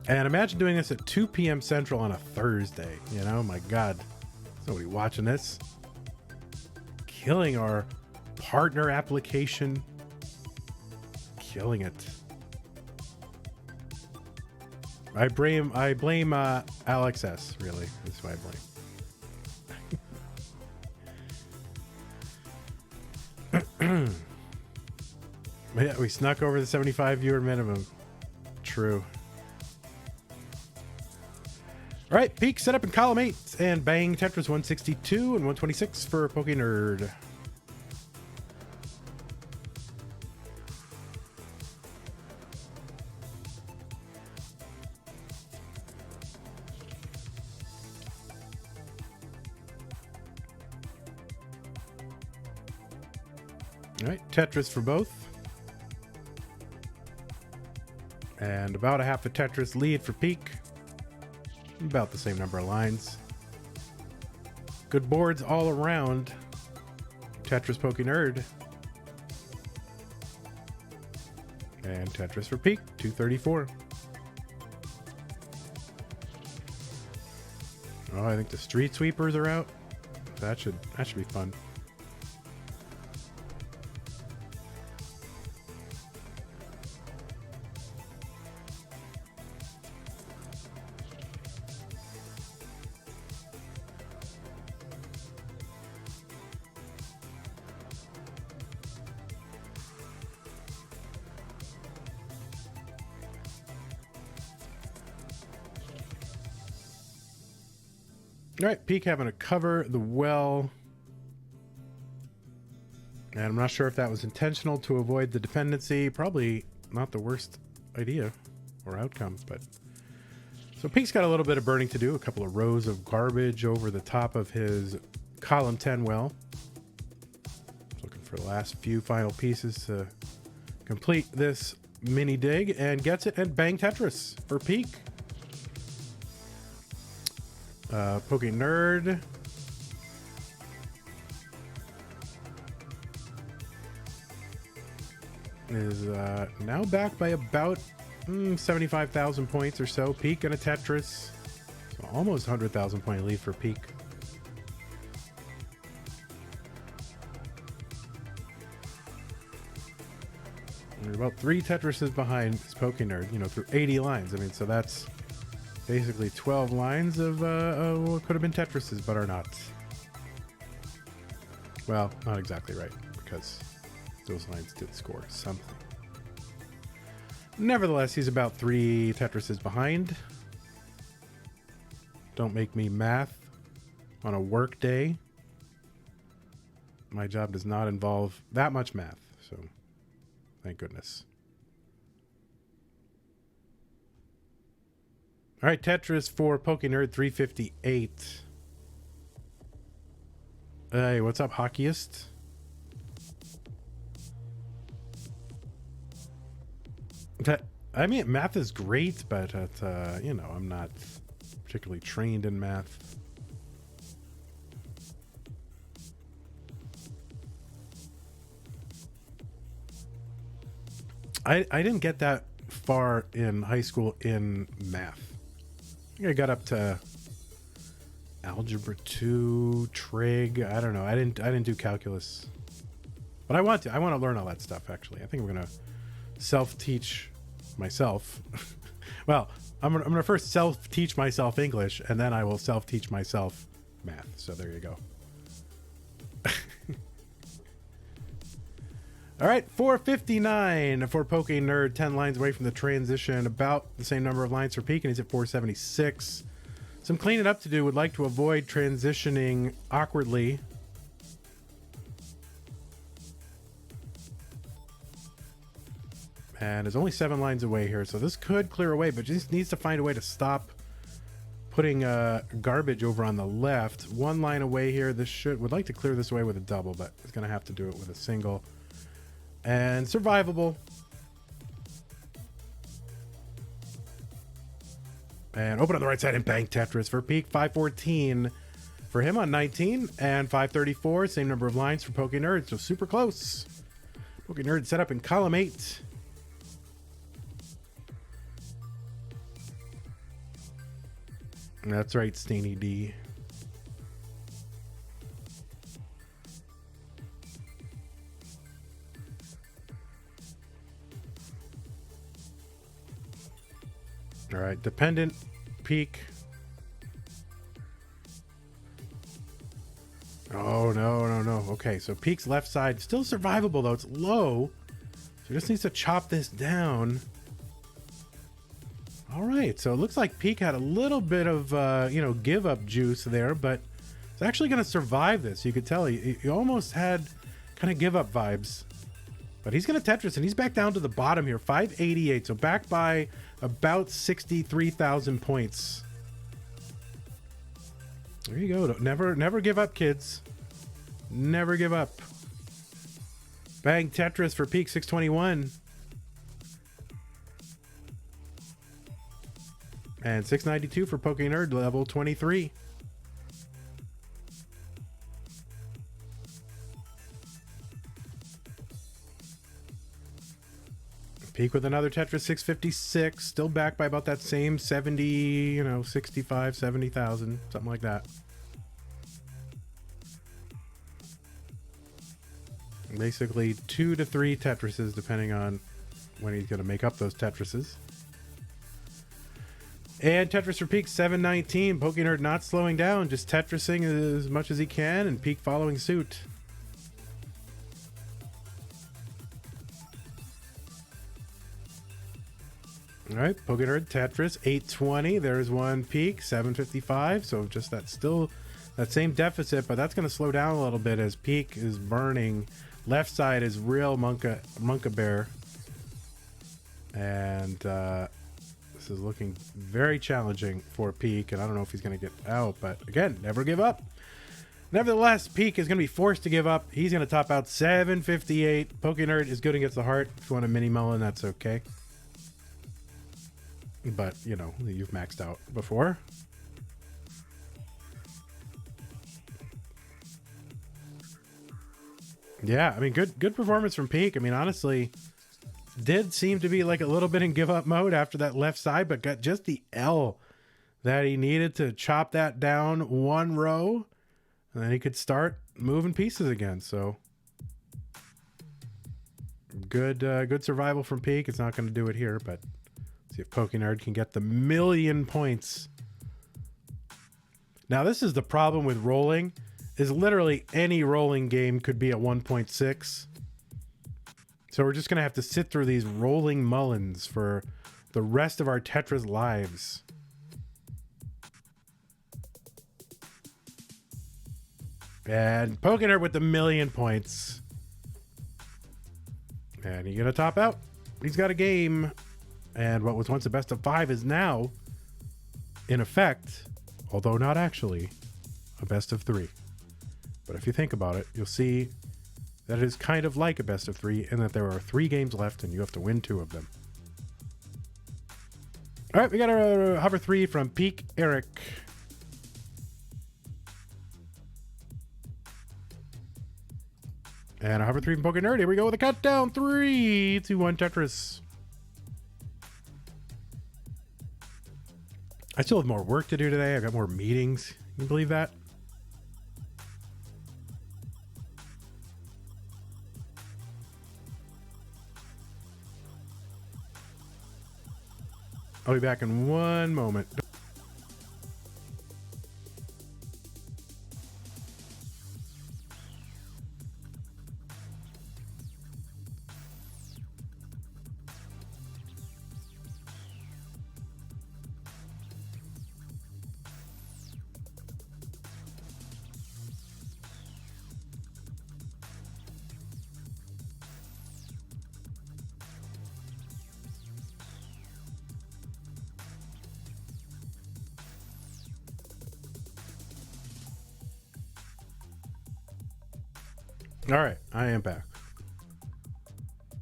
And imagine doing this at 2 p.m. Central on a Thursday. You know, my God, there's nobody watching this. Killing our partner application. Killing it. I blame Alex S. Really, that's who I blame. Yeah, we snuck over the 75 viewer minimum. True. All right, Peek set up in column 8 and bang Tetris 162 and 126 for Pokenerd. All right, Tetris for both. And about a half a Tetris lead for Peek. About the same number of lines. Good boards all around. Tetris Pokenerd. And Tetris for Peek, 234. Oh, I think the street sweepers are out. That should be fun. All right, Peek having to cover the well. And I'm not sure if that was intentional to avoid the dependency. Probably not the worst idea or outcome, but... So Peek's got a little bit of burning to do. A couple of rows of garbage over the top of his column 10 well. Looking for the last few final pieces to complete this mini dig, and gets it, and bang Tetris for Peek. Pokenerd is now back by about 75,000 points or so. Peek and a Tetris. So almost 100,000 point lead for Peek. We're about 3 Tetrises behind this Pokenerd, you know, through 80 lines. I mean, so that's basically 12 lines of what could have been Tetrises, but are not. Well, not exactly right, because those lines did score something. Nevertheless, he's about 3 Tetrises behind. Don't make me math on a work day. My job does not involve that much math, so thank goodness. All right, Tetris for Pokenerd 358. Hey, what's up, hockeyist? I mean, math is great, but you know, I'm not particularly trained in math. I didn't get that far in high school in math. I think I got up to algebra 2, trig. I don't know. I didn't do calculus, but I want to learn all that stuff. Actually, I think I'm gonna self-teach myself. Well, I'm gonna first self-teach myself English, and then I will self-teach myself math. So there you go. All right, 459 for Pokenerd, 10 lines away from the transition, about the same number of lines for Peek, and he's at 476. Some cleaning up to do. Would like to avoid transitioning awkwardly. And is only 7 lines away here, so this could clear away, but just needs to find a way to stop putting garbage over on the left. 1 line away here. This would like to clear this away with a double, but it's going to have to do it with a single. And survivable. And open on the right side and bang Tetris for Peek. 514 for him on 19, and 534, same number of lines for Pokenerd, so super close. Pokenerd set up in column 8. That's right, Stainy D. All right, dependent, Peek. Oh, no. Okay, so Peek's left side, still survivable, though. It's low. So just needs to chop this down. All right, so it looks like Peek had a little bit of, give-up juice there, but it's actually going to survive this. You could tell he almost had kind of give-up vibes. But he's going to Tetris, and he's back down to the bottom here, 588. So back by about 63,000 points. There you go. Never give up, kids. Never give up. Bang Tetris for Peek, 621. And 692 for Pokenerd, level 23. Peek with another Tetris, 656. Still back by about that same 70, 65, 70,000, something like that. Basically 2 to 3 Tetrises, depending on when he's going to make up those Tetrises. And Tetris for Peek, 719. Pokenerd not slowing down, just Tetrising as much as he can, and Peek following suit. All right, Pokenerd Tetris 820. There's one Peak 755. So just that still that same deficit, but that's going to slow down a little bit as Peak is burning. Left side is real Monka Bear, and this is looking very challenging for Peak. And I don't know if he's going to get out, but again, never give up. Nevertheless, Peak is going to be forced to give up. He's going to top out 758. Pokenerd is good against the heart. If you want a mini melon, that's okay. But, you know, you've maxed out before. Yeah, I mean, good performance from Peak. I mean, honestly, did seem to be like a little bit in give up mode after that left side, but got just the L that he needed to chop that down one row, and then he could start moving pieces again. So good survival from Peak. It's not going to do it here, but see if Pokenerd can get the 1,000,000 points. Now, this is the problem with rolling, is literally any rolling game could be at 1.6. So we're just going to have to sit through these rolling mullins for the rest of our Tetris lives. And Pokenerd with the 1,000,000 points. And he's going to top out. He's got a game. And what was once a best of 5 is now, in effect, although not actually, a best of 3. But if you think about it, you'll see that it is kind of like a best of 3 in that there are 3 games left and you have to win 2 of them. All right, we got a hover 3 from Peekayric. And a hover 3 from Pokenerd. Here we go with a countdown. 3, 2, 1, Tetris. I still have more work to do today. I've got more meetings. Can you believe that? I'll be back in one moment. All right, I am back.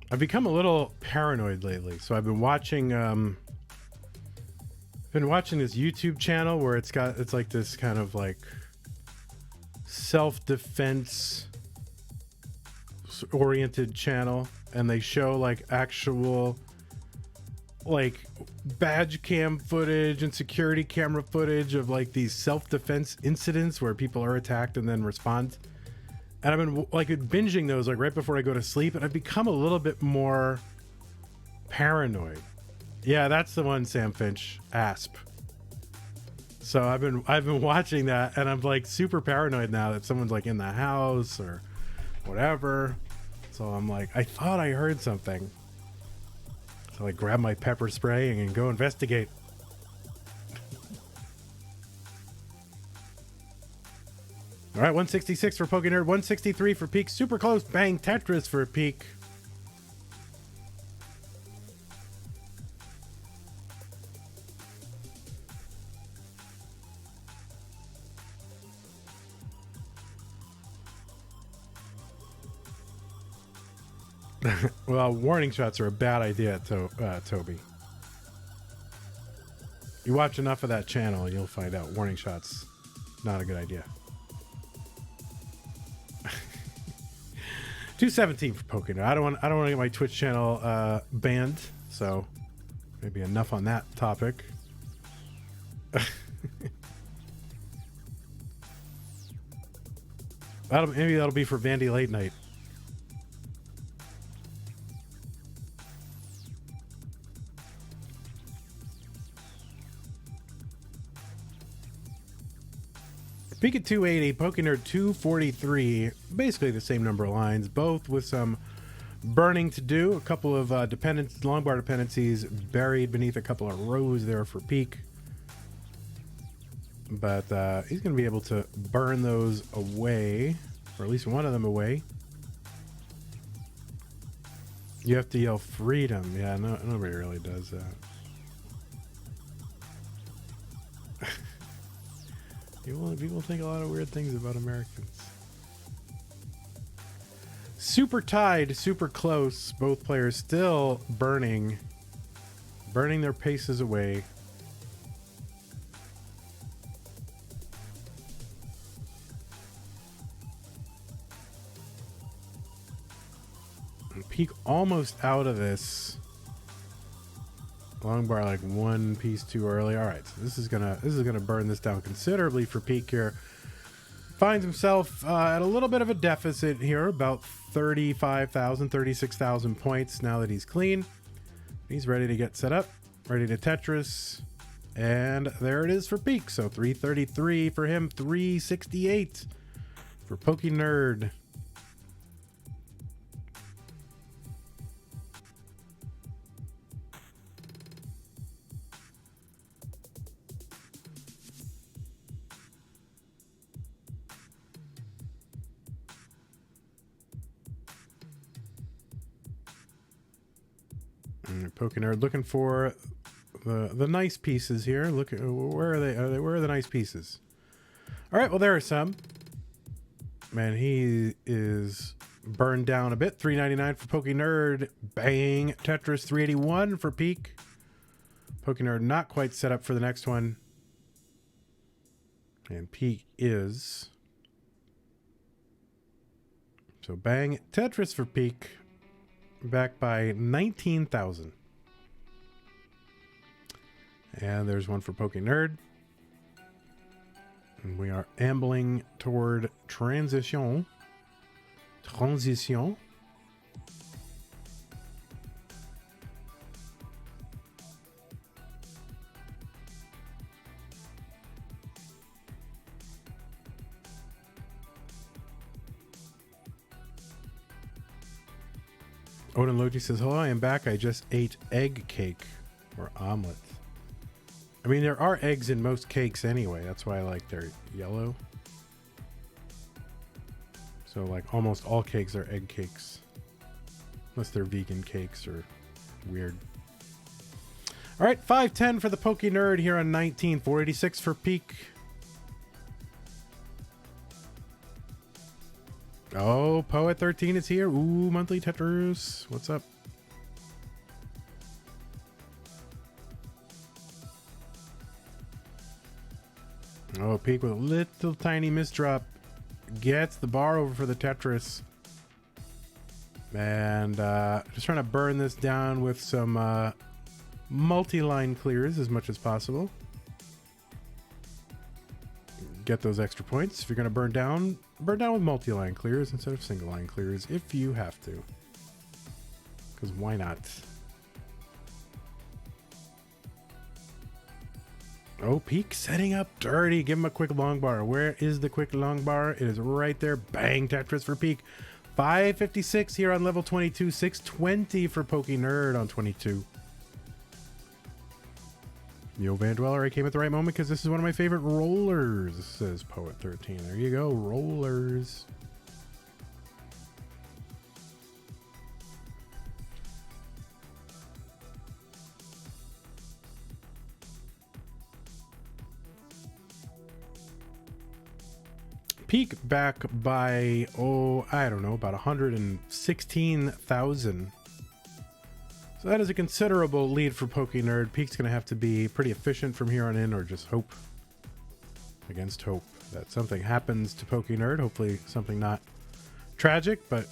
I've become a little paranoid lately, so I've been watching this YouTube channel where it's like this kind of like self-defense oriented channel, and they show like actual like badge cam footage and security camera footage of like these self-defense incidents where people are attacked and then respond. And I've been like binging those like right before I go to sleep, and I've become a little bit more paranoid. Yeah, that's the one, Sam Finch. ASP. So I've been watching that, and I'm like super paranoid now that someone's like in the house or whatever. So I'm like, I thought I heard something. So I grab my pepper spray and go investigate. All right, 166 for Pokenerd, 163 for Peak. Super close. Bang, Tetris for Peak. Well, warning shots are a bad idea, Toby. You watch enough of that channel and you'll find out warning shots, not a good idea. 217 for Pokenerd. I don't want to get my Twitch channel banned, so maybe enough on that topic. Maybe that'll be for Vandy Late Night. Peak at 280, Pokenerd 243, basically the same number of lines, both with some burning to do. A couple of longbar dependencies buried beneath a couple of rows there for Peak. But he's going to be able to burn those away, or at least one of them away. You have to yell freedom. Yeah, nobody really does that. People think a lot of weird things about Americans. Super tied, super close. Both players still burning their paces away. Peak almost out of this. Longbar like one piece too early. All right, so this is gonna burn this down considerably for Peak here. Finds himself at a little bit of a deficit here, about 35,000, 36,000 points now that he's clean. He's ready to get set up, ready to Tetris, and there it is for Peak. So 333 for him, 368 for Pokenerd. Pokenerd looking for the nice pieces here. Look at where are they? Where are the nice pieces? All right, well there are some. Man, he is burned down a bit. 399 for Pokenerd. Bang. Tetris 381 for Peak. Pokenerd not quite set up for the next one. And Peak is. So bang. Tetris for Peak. Back by 19,000. And there's one for Pokenerd. And we are ambling toward transition. Transition. Odin Logi says, hello, I am back. I just ate egg cake or omelet. I mean, there are eggs in most cakes anyway. That's why I like they're yellow. So like almost all cakes are egg cakes. Unless they're vegan cakes or weird. All right, 510 for the Pokenerd here on 19. 486 for Peak. Oh, Poet 13 is here. Ooh, monthly Tetris. What's up? Oh, Peak with a little tiny misdrop. Gets the bar over for the Tetris. And just trying to burn this down with some multi-line clears as much as possible. Get those extra points. If you're going to burn down with multi-line clears instead of single-line clears if you have to. Because why not? Oh, Peak setting up dirty. Give him a quick long bar. Where is the quick long bar? It is right there. Bang, Tetris for Peak. 556 here on level 22. 620 for Pokenerd on 22. Yo, Vandweller, I came at the right moment because this is one of my favorite rollers, says Poet 13. There you go, rollers. Peak back by, oh, I don't know, about 116,000. So that is a considerable lead for Pokenerd. Peak's going to have to be pretty efficient from here on in, or just hope against hope that something happens to Pokenerd. Hopefully something not tragic, but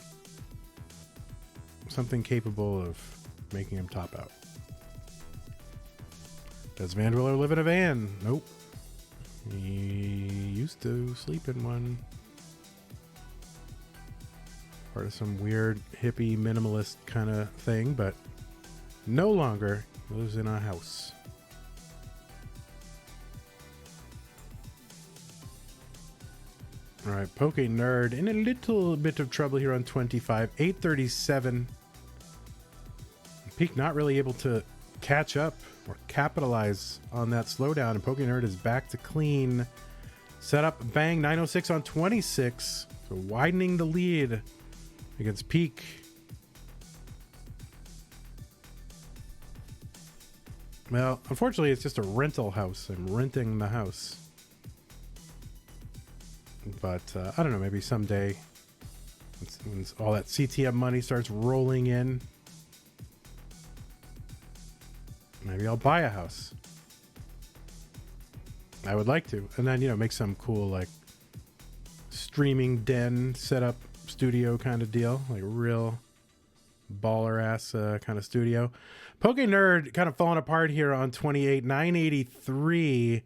something capable of making him top out. Does Vandweller live in a van? Nope. He used to sleep in one. Part of some weird hippie minimalist kind of thing, but no longer lives in a house. All right, Pokenerd in a little bit of trouble here on 25. 837 Peak not really able to catch up or capitalize on that slowdown, and Pokenerd is back to clean. Set up, bang, 906 on 26. So widening the lead against Peak. Well, unfortunately, it's just a rental house. I'm renting the house. But I don't know, maybe someday when all that CTM money starts rolling in, maybe I'll buy a house. I would like to. And then, you know, make some cool, like, streaming den setup studio kind of deal. Like a real baller-ass kind of studio. Pokenerd kind of falling apart here on 28. 983.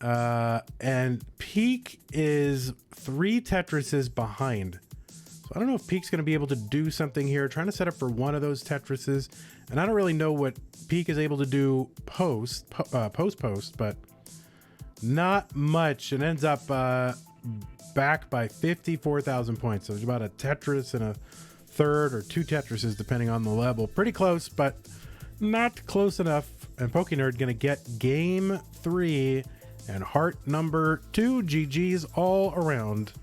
And Peak is 3 Tetrises behind. So I don't know if Peak's going to be able to do something here. Trying to set up for one of those Tetrises. And I don't really know what Peak is able to do post, but not much. It ends up back by 54,000 points. So there's about a Tetris and a third, or 2 Tetrises depending on the level. Pretty close, but not close enough. And Pokenerd going to get game 3 and heart number 2. GG's all around.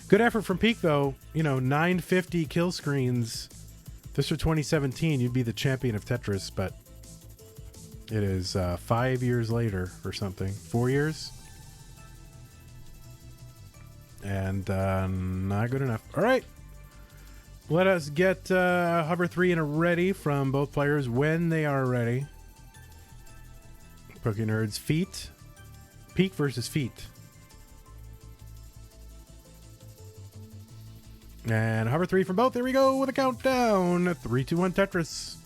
Good effort from Peak though. You know, 950 kill screens. This for 2017, you'd be the champion of Tetris, but it is 5 years later or something. 4 years? And not good enough. All right. Let us get Hover 3 and a ready from both players when they are ready. Pokenerd's feet. Peak versus feet. And Hover 3 from both. Here we go with a countdown. 3, 2, 1, Tetris.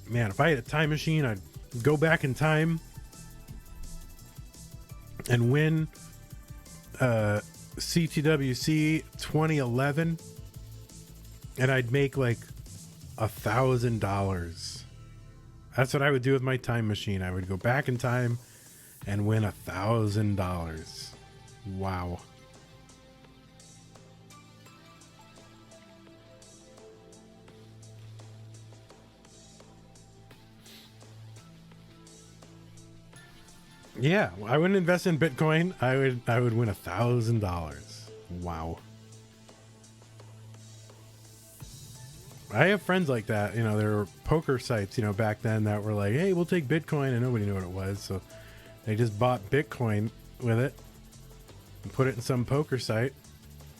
Man, if I had a time machine, I'd go back in time and win CTWC 2011, and I'd make like $1,000. That's what I would do with my time machine. I would go back in time and win $1,000. Wow. Yeah, I wouldn't invest in Bitcoin. I would win $1,000. Wow. I have friends like that. You know, there were poker sites, you know, back then that were like, hey, we'll take Bitcoin, and nobody knew what it was. So they just bought Bitcoin with it and put it in some poker site.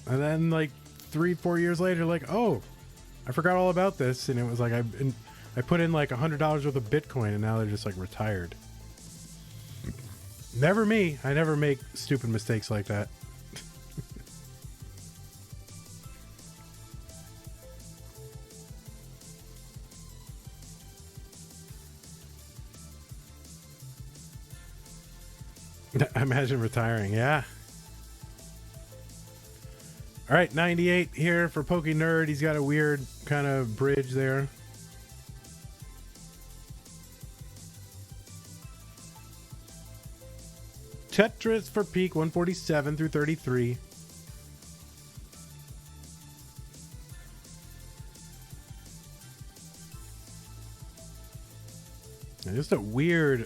And then like 3-4 years later, like, oh, I forgot all about this. And it was like, I put in like $100 worth of Bitcoin, and now they're just like retired. Never me. I never make stupid mistakes like that. Imagine retiring. Yeah. All right, 98 here for Pokenerd. He's got a weird kind of bridge there. Tetris for Peak, 147 through 33. And just a weird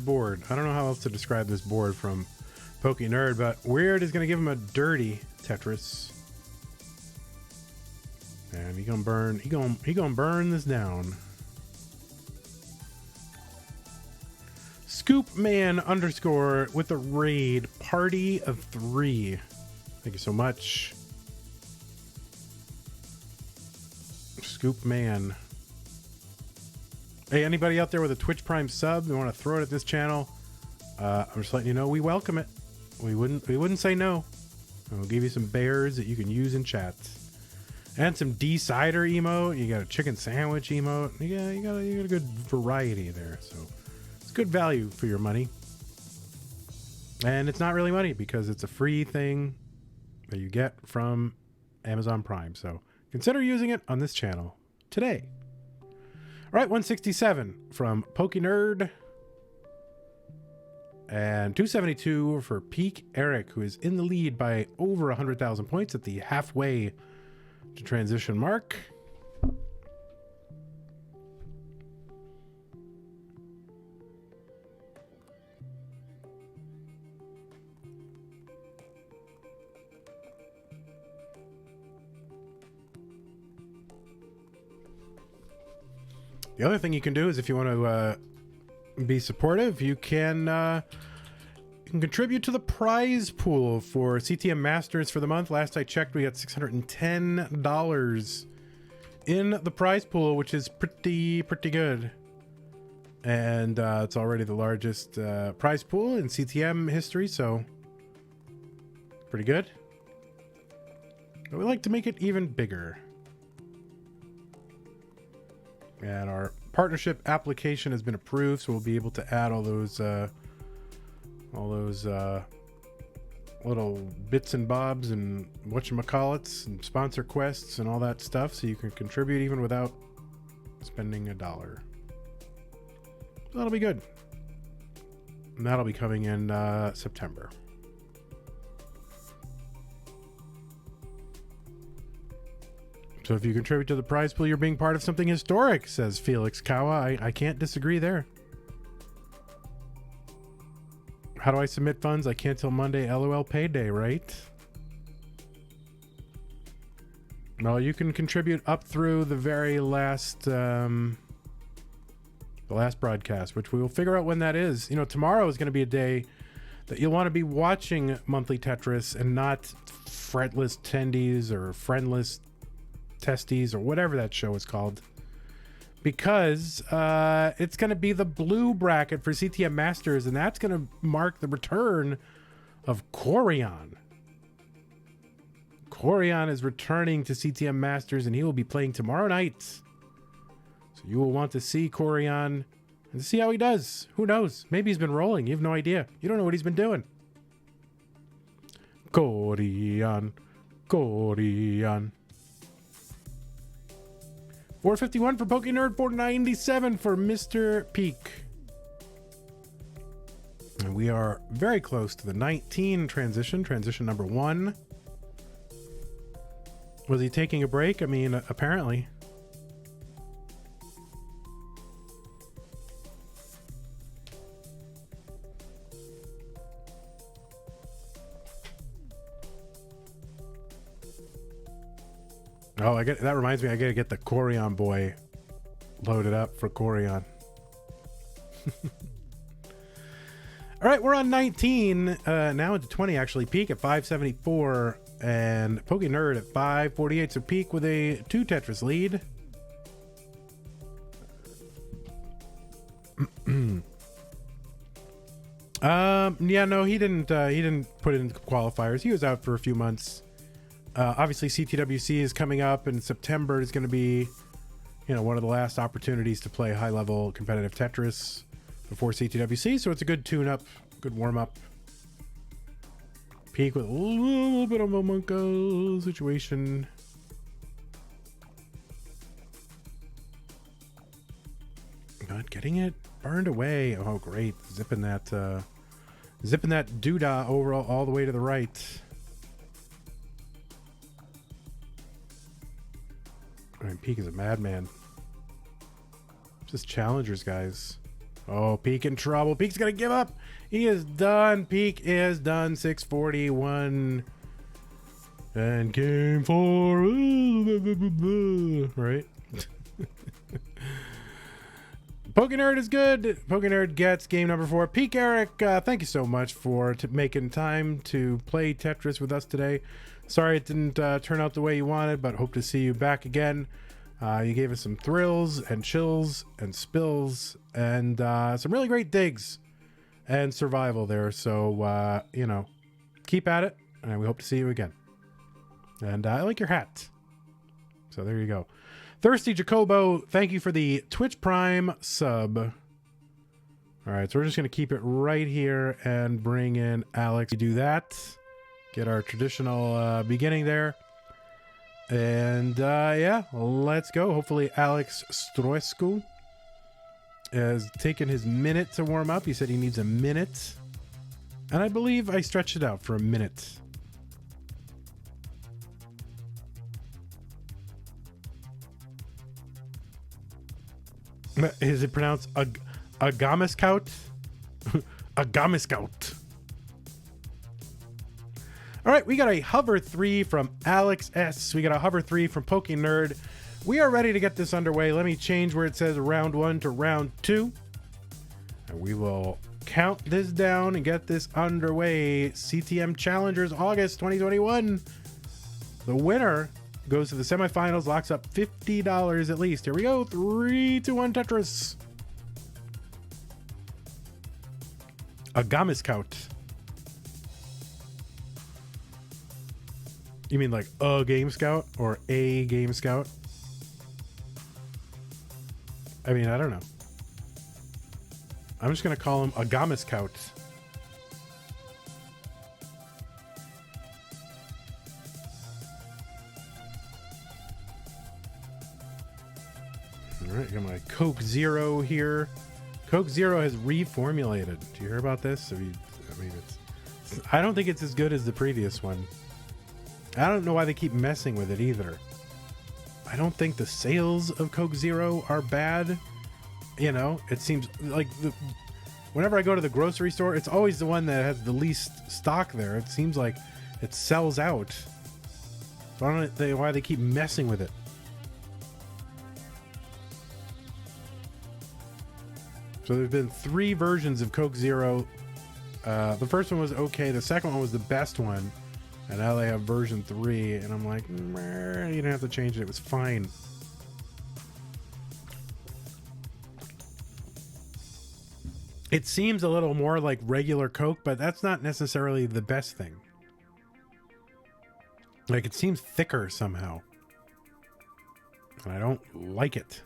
board. I don't know how else to describe this board from Pokenerd, but weird is going to give him a dirty Tetris. And he gonna burn this down. Scoopman _ with the raid. Party of 3. Thank you so much. Scoopman. Hey, anybody out there with a Twitch Prime sub, you want to throw it at this channel? I'm just letting you know we welcome it. We wouldn't say no. And we'll give you some bears that you can use in chat. And some D-Cider emote. You got a chicken sandwich emote. You got a good variety there. So it's good value for your money. And it's not really money because it's a free thing that you get from Amazon Prime. So consider using it on this channel today. All right, 167 from Pokenerd. And 272 for Peekayric, who is in the lead by over 100,000 points at the halfway to transition mark. The other thing you can do is if you want to be supportive, you can contribute to the prize pool for CTM Masters for the month. Last I checked, we got $610 in the prize pool, which is pretty good. And it's already the largest prize pool in CTM history, so pretty good. But we like to make it even bigger. And our partnership application has been approved, so we'll be able to add all those little bits and bobs and whatchamacallits and sponsor quests and all that stuff, so you can contribute even without spending $1. So that'll be good. And that'll be coming in September. So if you contribute to the prize pool, you're being part of something historic, says Felix Kawa. I can't disagree there. How do I submit funds? I can't till Monday. LOL payday, right? Well, you can contribute up through the very last, the last broadcast, which we will figure out when that is. You know, tomorrow is going to be a day that you'll want to be watching Monthly Tetris and not fretless tendies or friendless testes or whatever that show is called, because it's going to be the blue bracket for CTM Masters, and that's going to mark the return of Corian. Corian is returning to CTM Masters, and he will be playing tomorrow night. So you will want to see Corian and see how he does. Who knows? Maybe he's been rolling. You have no idea. You don't know what he's been doing. Corian. 451 for Pokenerd, 497 for Mr. Peak. And we are very close to the 19 transition number 1. Was he taking a break? I mean, apparently. Oh, that reminds me, I gotta get the Corian boy loaded up for Corian. All right, we're on 19, now into 20 actually. Peak at 574 and Pokenerd at 548. So Peak with a 2 Tetris lead. Yeah, no, he didn't put it in qualifiers. He was out for a few months. Obviously, CTWC is coming up in September. It's going to be, one of the last opportunities to play high-level competitive Tetris before CTWC. So it's a good tune-up, good warm-up. Peak with a little bit of a Monko situation. Not getting it burned away. Oh, great! Zipping that doodah over all the way to the right. I mean, Peak is a madman. Just challengers, guys. Oh, Peak in trouble. Peak's gonna give up. He is done. Peak is done. 641. And game 4. Right? Pokenerd is good. Pokenerd gets game number 4. Peekayric, thank you so much for making time to play Tetris with us today. Sorry it didn't turn out the way you wanted, but hope to see you back again. You gave us some thrills and chills and spills and some really great digs and survival there. So, keep at it, and we hope to see you again. And I like your hat. So there you go. Thirsty Jacobo, thank you for the Twitch Prime sub. All right, so we're just going to keep it right here and bring in Alex. We do that. Get our traditional beginning there. And yeah, let's go. Hopefully Alex Stroescu has taken his minute to warm up. He said he needs a minute. And I believe I stretched it out for a minute. Is it pronounced Agamiskout? Agamiskout. All right, we got a hover 3 from Alex S. We got a hover 3 from Pokenerd. We are ready to get this underway. Let me change where it says round 1 to round 2. And we will count this down and get this underway. CTM Challengers August 2021. The winner goes to the semifinals, locks up $50 at least. Here we go. 3, 2, 1, Tetris. Agamiskout. You mean like a Game Scout or a Game Scout? I mean, I don't know. I'm just going to call him Agamiskout. All right, got my Coke Zero here. Coke Zero has reformulated. Do you hear about this? I don't think it's as good as the previous one. I don't know why they keep messing with it either. I don't think the sales of Coke Zero are bad. You know, it seems like whenever I go to the grocery store, it's always the one that has the least stock there. It seems like it sells out. So I don't know why they keep messing with it. So there's been 3 versions of Coke Zero. The first one was okay. The second one was the best one. And now they have version 3. And I'm like, you didn't have to change it. It was fine. It seems a little more like regular Coke, but that's not necessarily the best thing. Like, it seems thicker somehow. And I don't like it.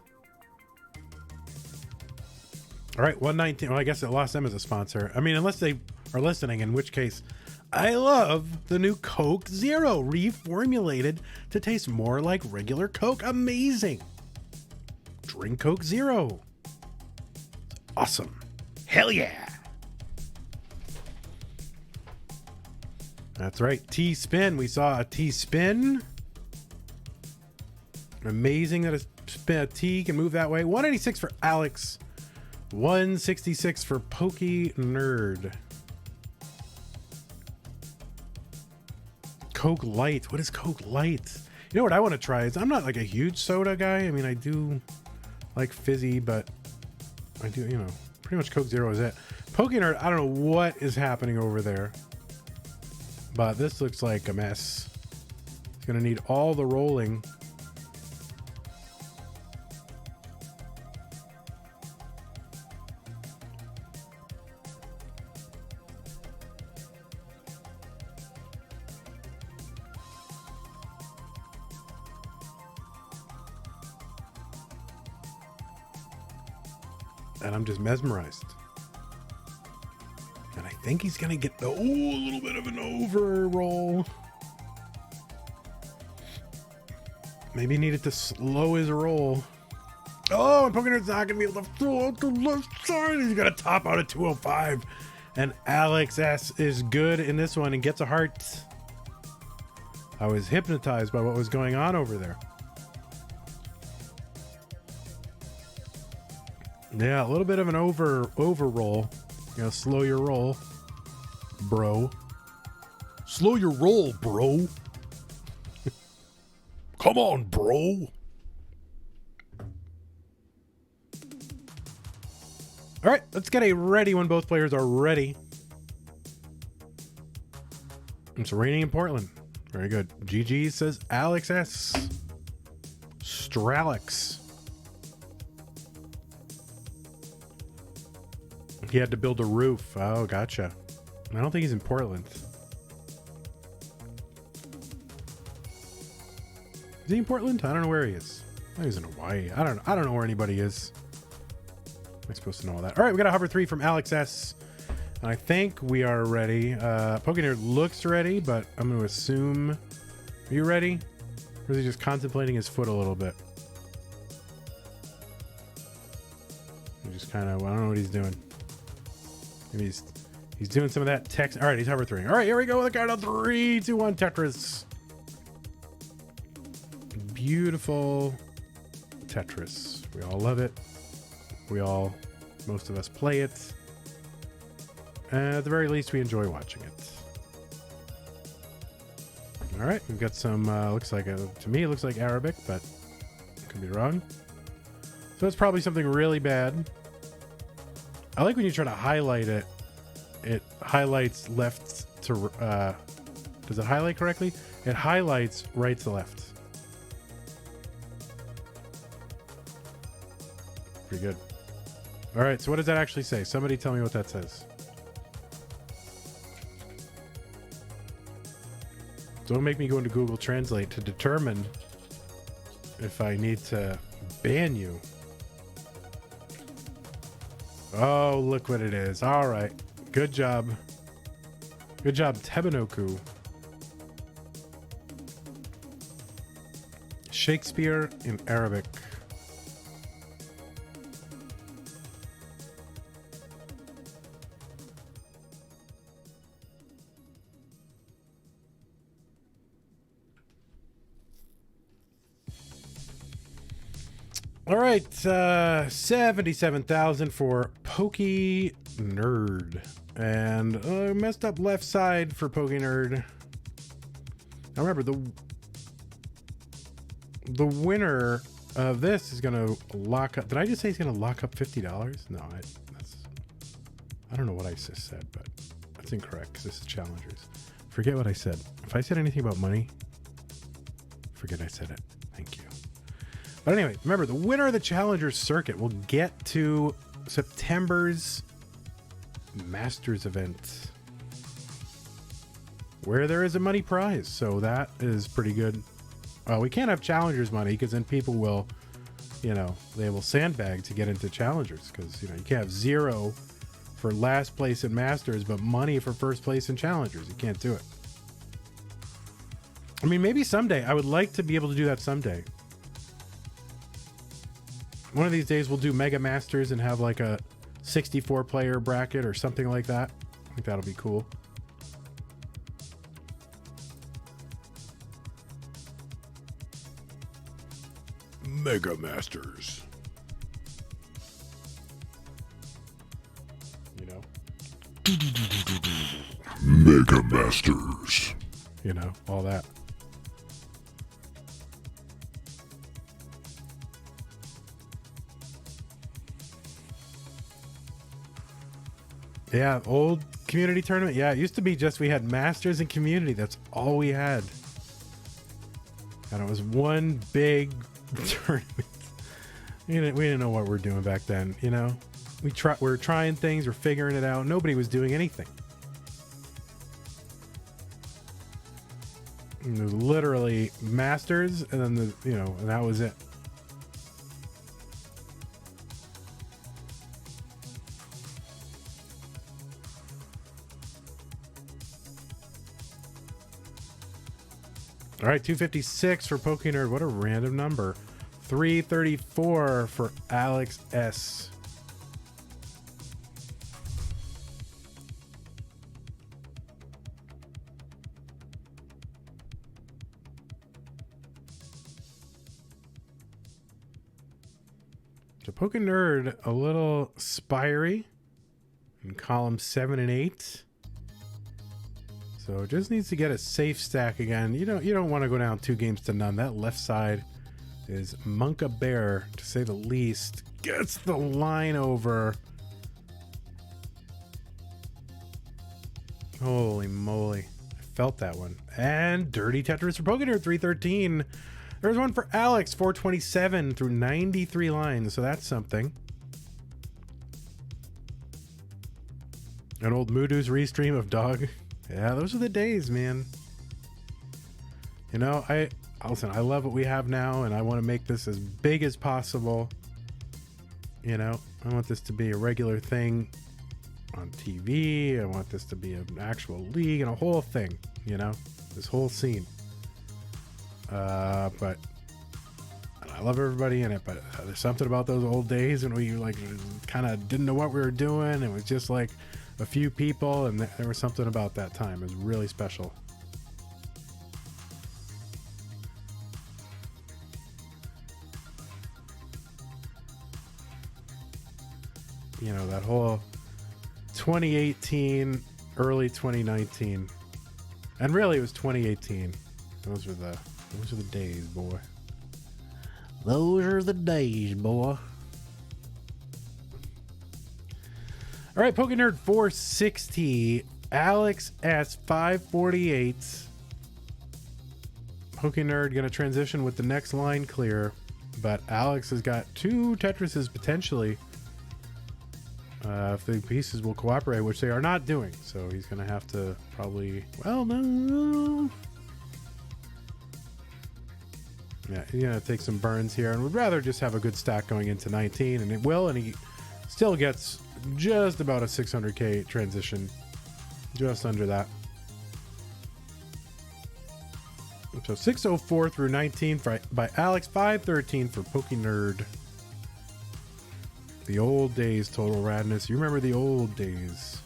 All right, 119. Well, I guess it lost them as a sponsor. I mean, unless they are listening, in which case, I love the new Coke Zero, reformulated to taste more like regular Coke. Amazing. Drink Coke Zero. Awesome. Hell yeah. That's right. T-spin. We saw a T-spin. Amazing that a T can move that way. 186 for Alex. 166 for Pokenerd. Coke Light. What is Coke Light? You know what I want to try is, I'm not like a huge soda guy. I mean, I do like fizzy, but I do, you know, pretty much Coke Zero is it. Pokenerd, I don't know what is happening over there, but this looks like a mess. It's going to need all the rolling. And I'm just mesmerized. And I think he's going to get the, a little bit of an overroll. Maybe he needed to slow his roll. Oh, and Pokenerd's not going to be able to throw out the left side. He's got to top out at 205. And Alex S is good in this one and gets a heart. I was hypnotized by what was going on over there. Yeah, a little bit of an overroll. You know, slow your roll, bro. Slow your roll, bro. Come on, bro. All right, let's get a ready when both players are ready. It's raining in Portland. Very good. GG says Alex S. Stralex. He had to build a roof. Oh, gotcha. I don't think he's in Portland. Is he in Portland? I don't know where he is. I think he's in Hawaii. I don't know where anybody is. Am I supposed to know all that? All right, we got a hover 3 from Alex S. And I think we are ready. Pokenerd looks ready, but I'm going to assume. Are you ready? Or is he just contemplating his foot a little bit? He just kind of, I don't know what he's doing. Maybe He's doing some of that text. All right, he's hover throwing. All right, here we go with the card on 3, 2, 1, Tetris. Beautiful Tetris. We all love it. Most of us play it. At the very least, we enjoy watching it. All right, we've got some, to me, it looks like Arabic, but could be wrong. So it's probably something really bad. I like when you try to highlight it, it highlights left to, does it highlight correctly? It highlights right to left. Pretty good. All right, so what does that actually say? Somebody tell me what that says. Don't make me go into Google Translate to determine if I need to ban you. Oh, look what it is. All right. Good job. Good job, Tebanoku. Shakespeare in Arabic. All right, 77,000 for Pokenerd, and messed up left side for Pokenerd. Now remember, the winner of this is gonna lock up. Did I just say he's gonna lock up $50? No, I don't know what I just said, but that's incorrect because this is challengers. Forget what I said. If I said anything about money, forget I said it. Thank you. But anyway, remember, the winner of the Challengers circuit will get to September's Masters event, where there is a money prize. So that is pretty good. We can't have Challengers money because then people will, they will sandbag to get into Challengers, because, you can't have 0 for last place in Masters, but money for first place in Challengers. You can't do it. I mean, maybe someday. I would like to be able to do that someday. One of these days we'll do Mega Masters and have like a 64 player bracket or something like that. I think that'll be cool. Mega Masters. Mega Masters. All that. Yeah, old community tournament. Yeah, it used to be just we had Masters and community. That's all we had. And it was one big tournament. We didn't know what we were doing back then, We were trying things, we're figuring it out. Nobody was doing anything. And it was literally Masters, and then and that was it. All right, 256 for Pokenerd. What a random number. 334 for Alex S. So Pokenerd, a little spiry in column 7 and 8. So it just needs to get a safe stack again. You don't want to go down 2 games to none. That left side is Monka Bear, to say the least. Gets the line over. Holy moly. I felt that one. And Dirty Tetris for Pokenerd, 313. There's one for Alex, 427 through 93 lines. So that's something. An old Moodoos restream of Dog. Yeah, those are the days, man. Listen, I love what we have now, and I want to make this as big as possible. I want this to be a regular thing on TV. I want this to be an actual league and a whole thing, this whole scene. But I love everybody in it, but there's something about those old days when we kind of didn't know what we were doing. It was just like a few people, and there was something about that time. It was really special. You know, that whole 2018, early 2019, and really it was 2018. Those are the days, boy. Those are the days, boy. All right, Pokenerd 460, Alex S 548. Pokenerd gonna transition with the next line clear, but Alex has got 2 Tetrises potentially. If the pieces will cooperate, which they are not doing, so he's gonna have to probably. Well, no. Yeah, he's gonna take some burns here, and would rather just have a good stack going into 19, and it will, and he still gets just about a 600k transition, just under that. So 604 through 19 by Alex, 513 for Pokenerd. The old days, total radness. You remember the old days?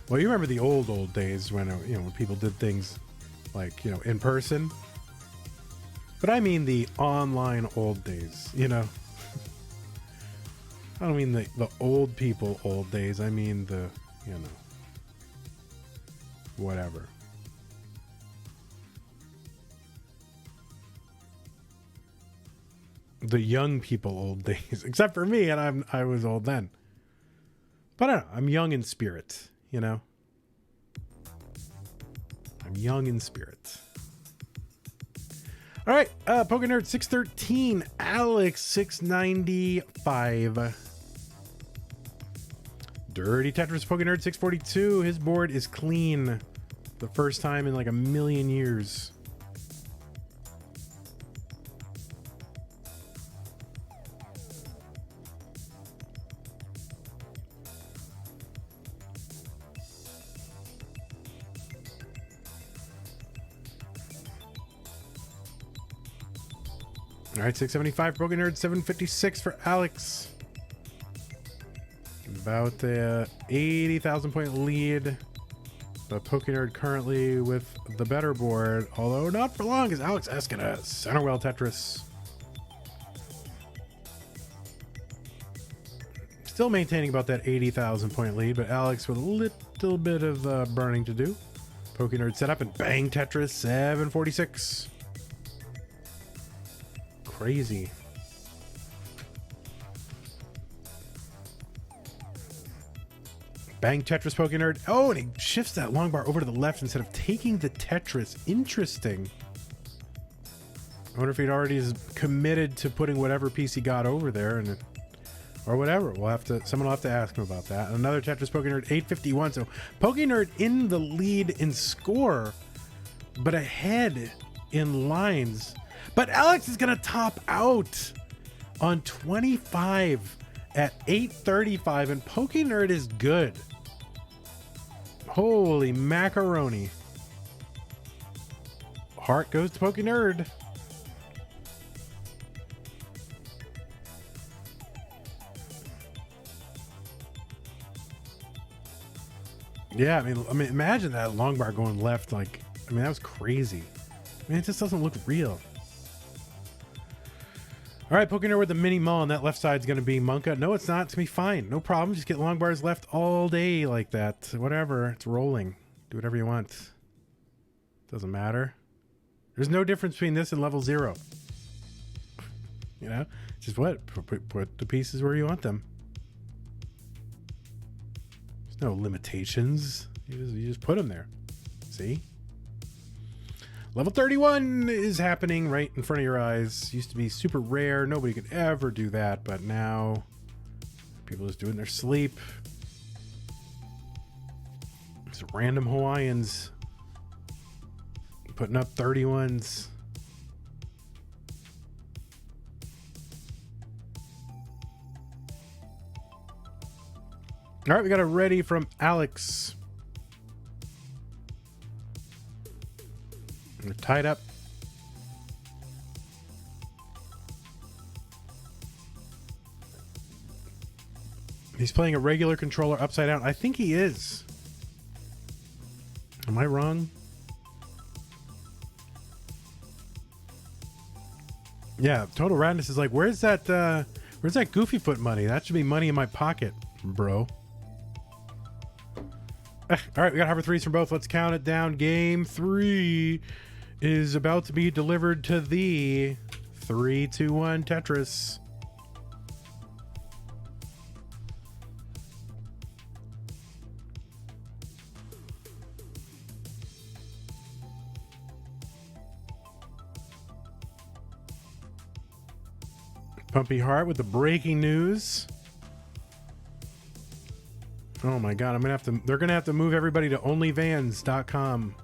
Well, you remember the old days when when people did things like in person. But I mean the online old days. I don't mean the old people old days. I mean the whatever. The young people old days, except for me, and I was old then. But I don't know, I'm young in spirit, I'm young in spirit. All right, Pokenerd 613, Alex 695. Dirty Tetris Pokenerd 642. His board is clean. The first time in like a million years. All right, 675 Pokenerd, 756 for Alex. About the 80,000 point lead. But Pokenerd currently with the better board, although not for long, as Alex S gonna center well Tetris. Still maintaining about that 80,000 point lead, but Alex with a little bit of burning to do. Pokenerd set up and bang Tetris, 746. Crazy. Bang Tetris Pokenerd. Oh, and he shifts that long bar over to the left instead of taking the Tetris. Interesting. I wonder if he'd already is committed to putting whatever piece he got over there, or whatever. Someone will have to ask him about that. Another Tetris Pokenerd, 851. So Pokenerd in the lead in score, but ahead in lines. But Alex is going to top out on 25 at 835, and Pokenerd is good. Holy macaroni. Heart goes to Pokenerd. Yeah, I mean, imagine that long bar going left. That was crazy. It just doesn't look real. All right, Pokenerd with the mini maul, and that left side's going to be Monka. No, it's not. It's going to be fine. No problem. Just get long bars left all day like that. Whatever. It's rolling. Do whatever you want. Doesn't matter. There's no difference between this and level 0. Just what? Put the pieces where you want them. There's no limitations. You just put them there. See? Level 31 is happening right in front of your eyes. Used to be super rare. Nobody could ever do that, but now people just do it in their sleep. Some random Hawaiians putting up 31s. All right, we got a ready from Alex. They're tied up. He's playing a regular controller upside down. I think he is. Am I wrong? Yeah, Total Radness is like, where's that Goofy Foot money? That should be money in my pocket, bro. All right, we got hover threes from both. Let's count it down. Game 3 is about to be delivered to thee. 3, 2, 1, Tetris. Pumpy Heart with the breaking news. Oh my god, they're gonna have to move everybody to onlyvans.com.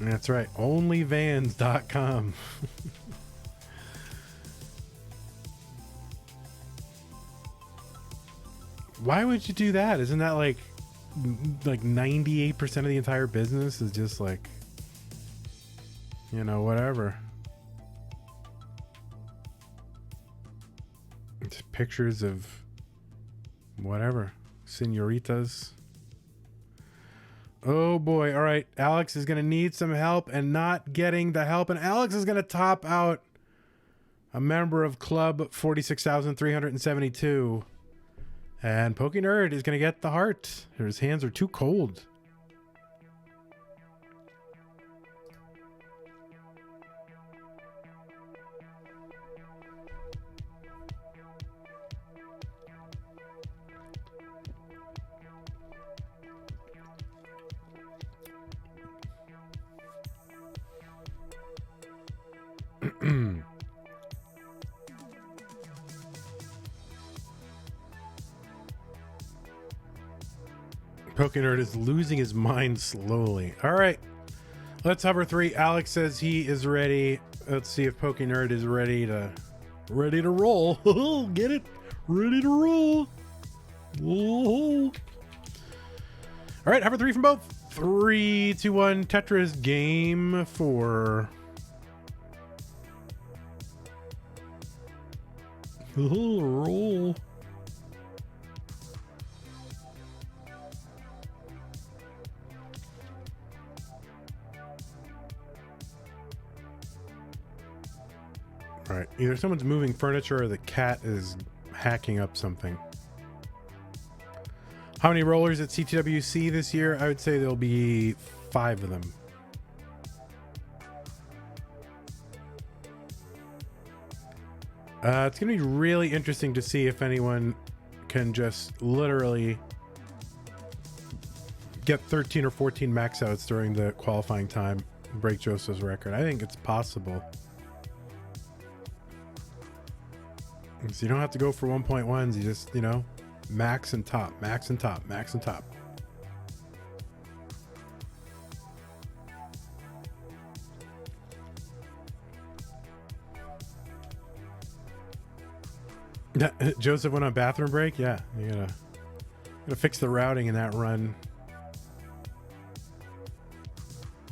That's right, onlyvans.com. Why would you do that? Isn't that like 98% of the entire business is just like, you know, whatever. It's pictures of whatever. Senoritas. Oh boy. All right. Alex is going to need some help and not getting the help. And Alex is going to top out a member of Club 46,372. And Pokenerd is going to get the heart. His hands are too cold. Pokenerd is losing his mind slowly. All right, let's hover 3. Alex says he is ready. Let's see if Pokenerd is ready to roll. Get it? Ready to roll. Whoa. All right, hover 3 from both. 3, 2, 1. Tetris game 4. Roll. All right, either someone's moving furniture or the cat is hacking up something. How many rollers at CTWC this year? I would say there'll be 5 of them. It's going to be really interesting to see if anyone can just literally get 13 or 14 max outs during the qualifying time and break Joseph's record. I think it's possible. So you don't have to go for 1.1s. You just, you know, max and top, max and top, max and top. Joseph went on bathroom break. Yeah, you gotta fix the routing in that run.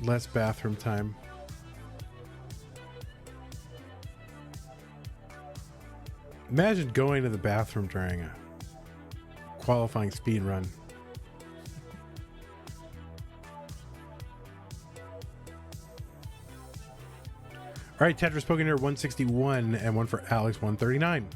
Less bathroom time. Imagine going to the bathroom during a qualifying speed run. All right, Tetris Pokenerd 161 and one for Alex 139.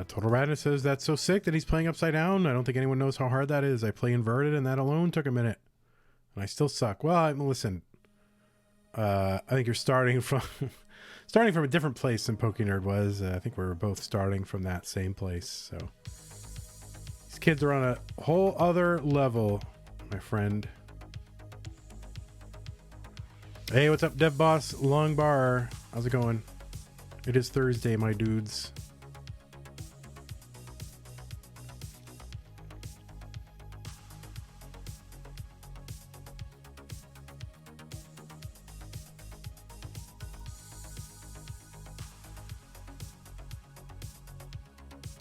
Total Radness says that's so sick that he's playing upside down. I don't think anyone knows how hard that is. I play inverted and that alone took a minute. And I still suck. Well, listen. I think you're starting from a different place than Pokenerd was. I think we were both starting from that same place. So these kids are on a whole other level, my friend. Hey, what's up, Dev Boss Long Bar? How's it going? It is Thursday, my dudes.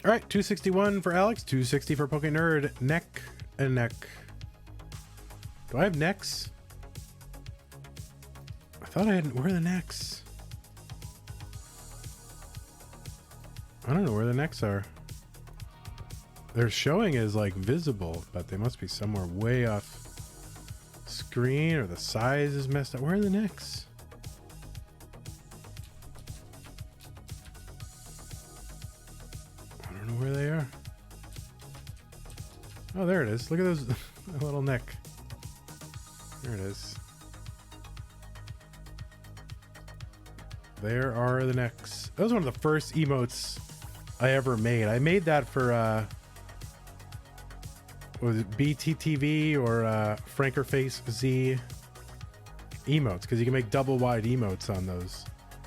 All right, 261 for Alex, 260 for Pokenerd. Neck and neck. Do I have necks? I thought I had. Where are the necks? I don't know where the necks are. They're showing as like visible, but they must be somewhere way off screen, or the size is messed up. Where are the necks? I don't know where they are. Oh, there it is. Look at those little neck. There it is. There are the necks. That was one of the first emotes I ever made. I made that for was it BTTV or Frankerface Z emotes, because you can make double wide emotes on those.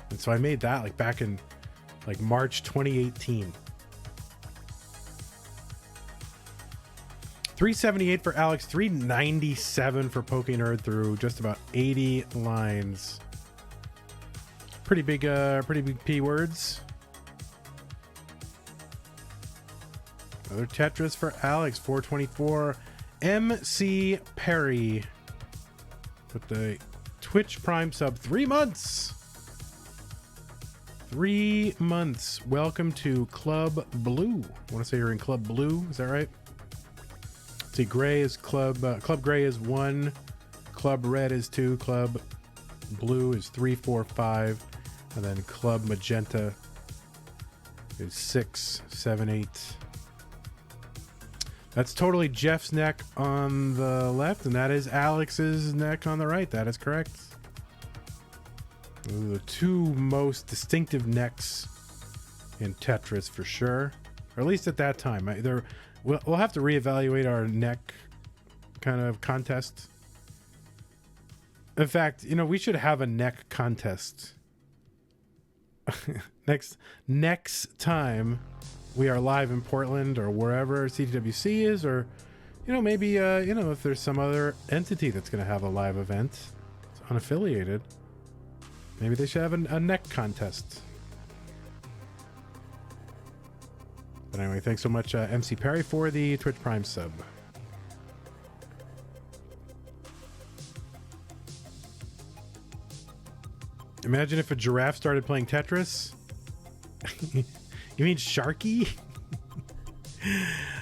And so I made that like back in like March 2018. 378 for Alex, 397 for Pokenerd through just about 80 lines. Pretty big P words. Another Tetris for Alex, 424. MC Perry with the Twitch Prime sub, 3 months. 3 months. Welcome to Club Blue. I want to say you're in Club Blue. Is that right? See, gray is Club Gray is 1. Club Red is 2. Club Blue is 3, 4, 5. And then Club Magenta is 6, 7, 8. That's totally Jeff's neck on the left, and that is Alex's neck on the right. That is correct. Those are the two most distinctive necks in Tetris for sure, or at least at that time. We'll have to reevaluate our neck kind of contest. In fact, we should have a neck contest. next time we are live in Portland or wherever CTWC is, or maybe if there's some other entity that's going to have a live event, it's unaffiliated, maybe they should have a neck contest. But anyway, thanks so much, MC Perry, for the Twitch Prime sub. Imagine if a giraffe started playing Tetris. You mean Sharky?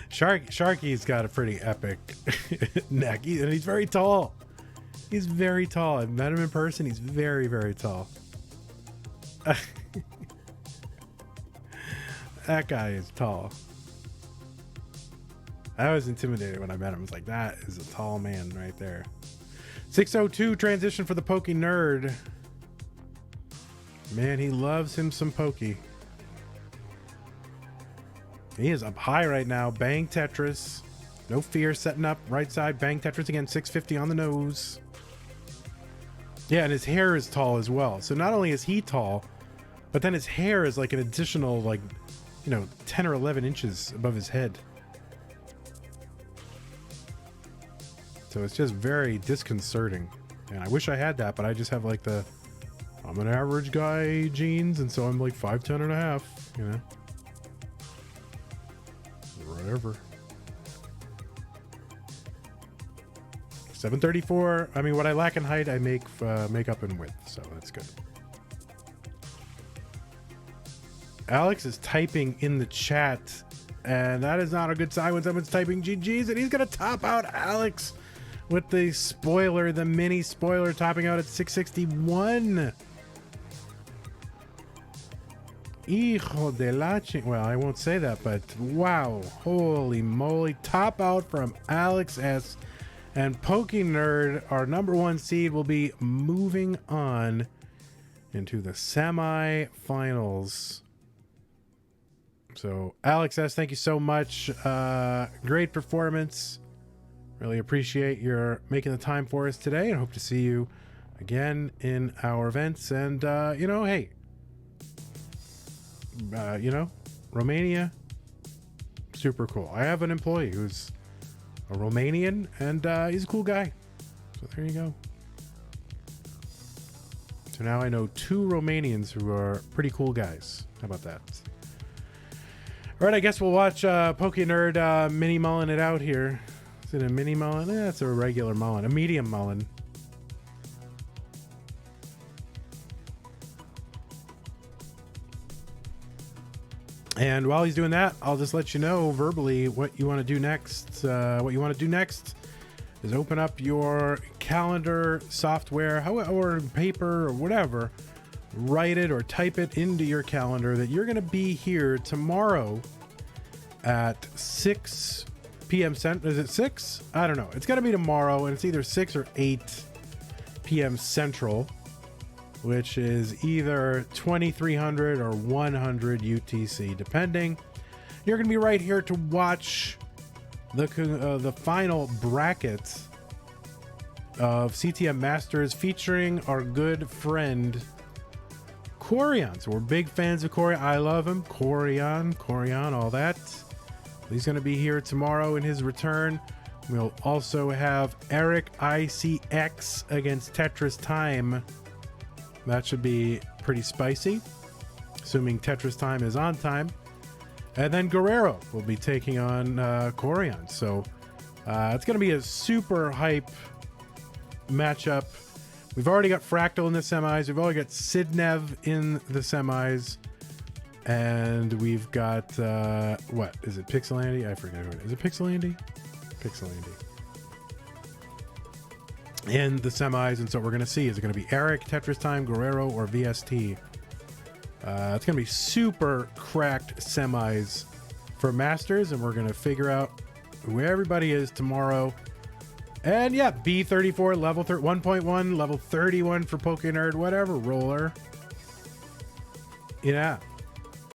Sharky's got a pretty epic neck, and he's very tall. He's very tall. I've met him in person. He's very, very tall. That guy is tall. I was intimidated when I met him. I was like, that is a tall man right there. 602 transition for the Pokenerd. Man, he loves him some Pokey. He is up high right now. Bang Tetris. No fear, setting up right side. Bang Tetris again. 650 on the nose. Yeah, and his hair is tall as well. So not only is he tall, but then his hair is like an additional 10 or 11 inches above his head. So it's just very disconcerting. And I wish I had that, but I just have like I'm an average guy genes, and so I'm like 5'10" and a half, Whatever. 734. I mean, what I lack in height, I make up in width, so that's good. Alex is typing in the chat, and that is not a good sign when someone's typing GGs, and he's gonna top out Alex with the spoiler, the mini spoiler, topping out at 661. Hijo de la well, I won't say that, but wow, holy moly, top out from Alex S. And Pokenerd, our number 1 seed, will be moving on into the semi-finals. So Alex S., thank you so much. Great performance. Really appreciate your making the time for us today, and hope to see you again in our events. And hey, Romania, super cool. I have an employee who's a Romanian, and he's a cool guy. So there you go. So now I know 2 Romanians who are pretty cool guys. How about that? All right, I guess we'll watch Pokenerd mini mullen it out here. Is it a mini mullen? It's a regular mullen, a medium mullen. And while he's doing that, I'll just let you know verbally what you want to do next. What you want to do next is open up your calendar software, or paper or whatever. Write it or type it into your calendar that you're going to be here tomorrow at 6 p.m. Is it 6? I don't know. It's got to be tomorrow, and it's either 6 or 8 p.m. Central, which is either 2300 or 100 UTC, depending. You're going to be right here to watch the final bracket of CTM Masters featuring our good friend Corian. So we're big fans of Corian. I love him. Corian, all that. He's going to be here tomorrow in his return. We'll also have Eric ICX against Tetris Time. That should be pretty spicy, assuming Tetris Time is on time. And then Guerrero will be taking on Corian. So it's going to be a super hype matchup. We've already got Fractal in the semis. We've already got Sidnev in the semis. And we've got, what? Is it Pixelandy? I forget who it is. Is it Pixelandy? Pixelandy. In the semis, and so what we're going to see is it going to be Eric, Tetris Time, Guerrero, or VST. It's going to be super cracked semis for Masters, and we're going to figure out who everybody is tomorrow. And yeah, B34 level 1.1, level 31 for Pokenerd, whatever roller. Yeah.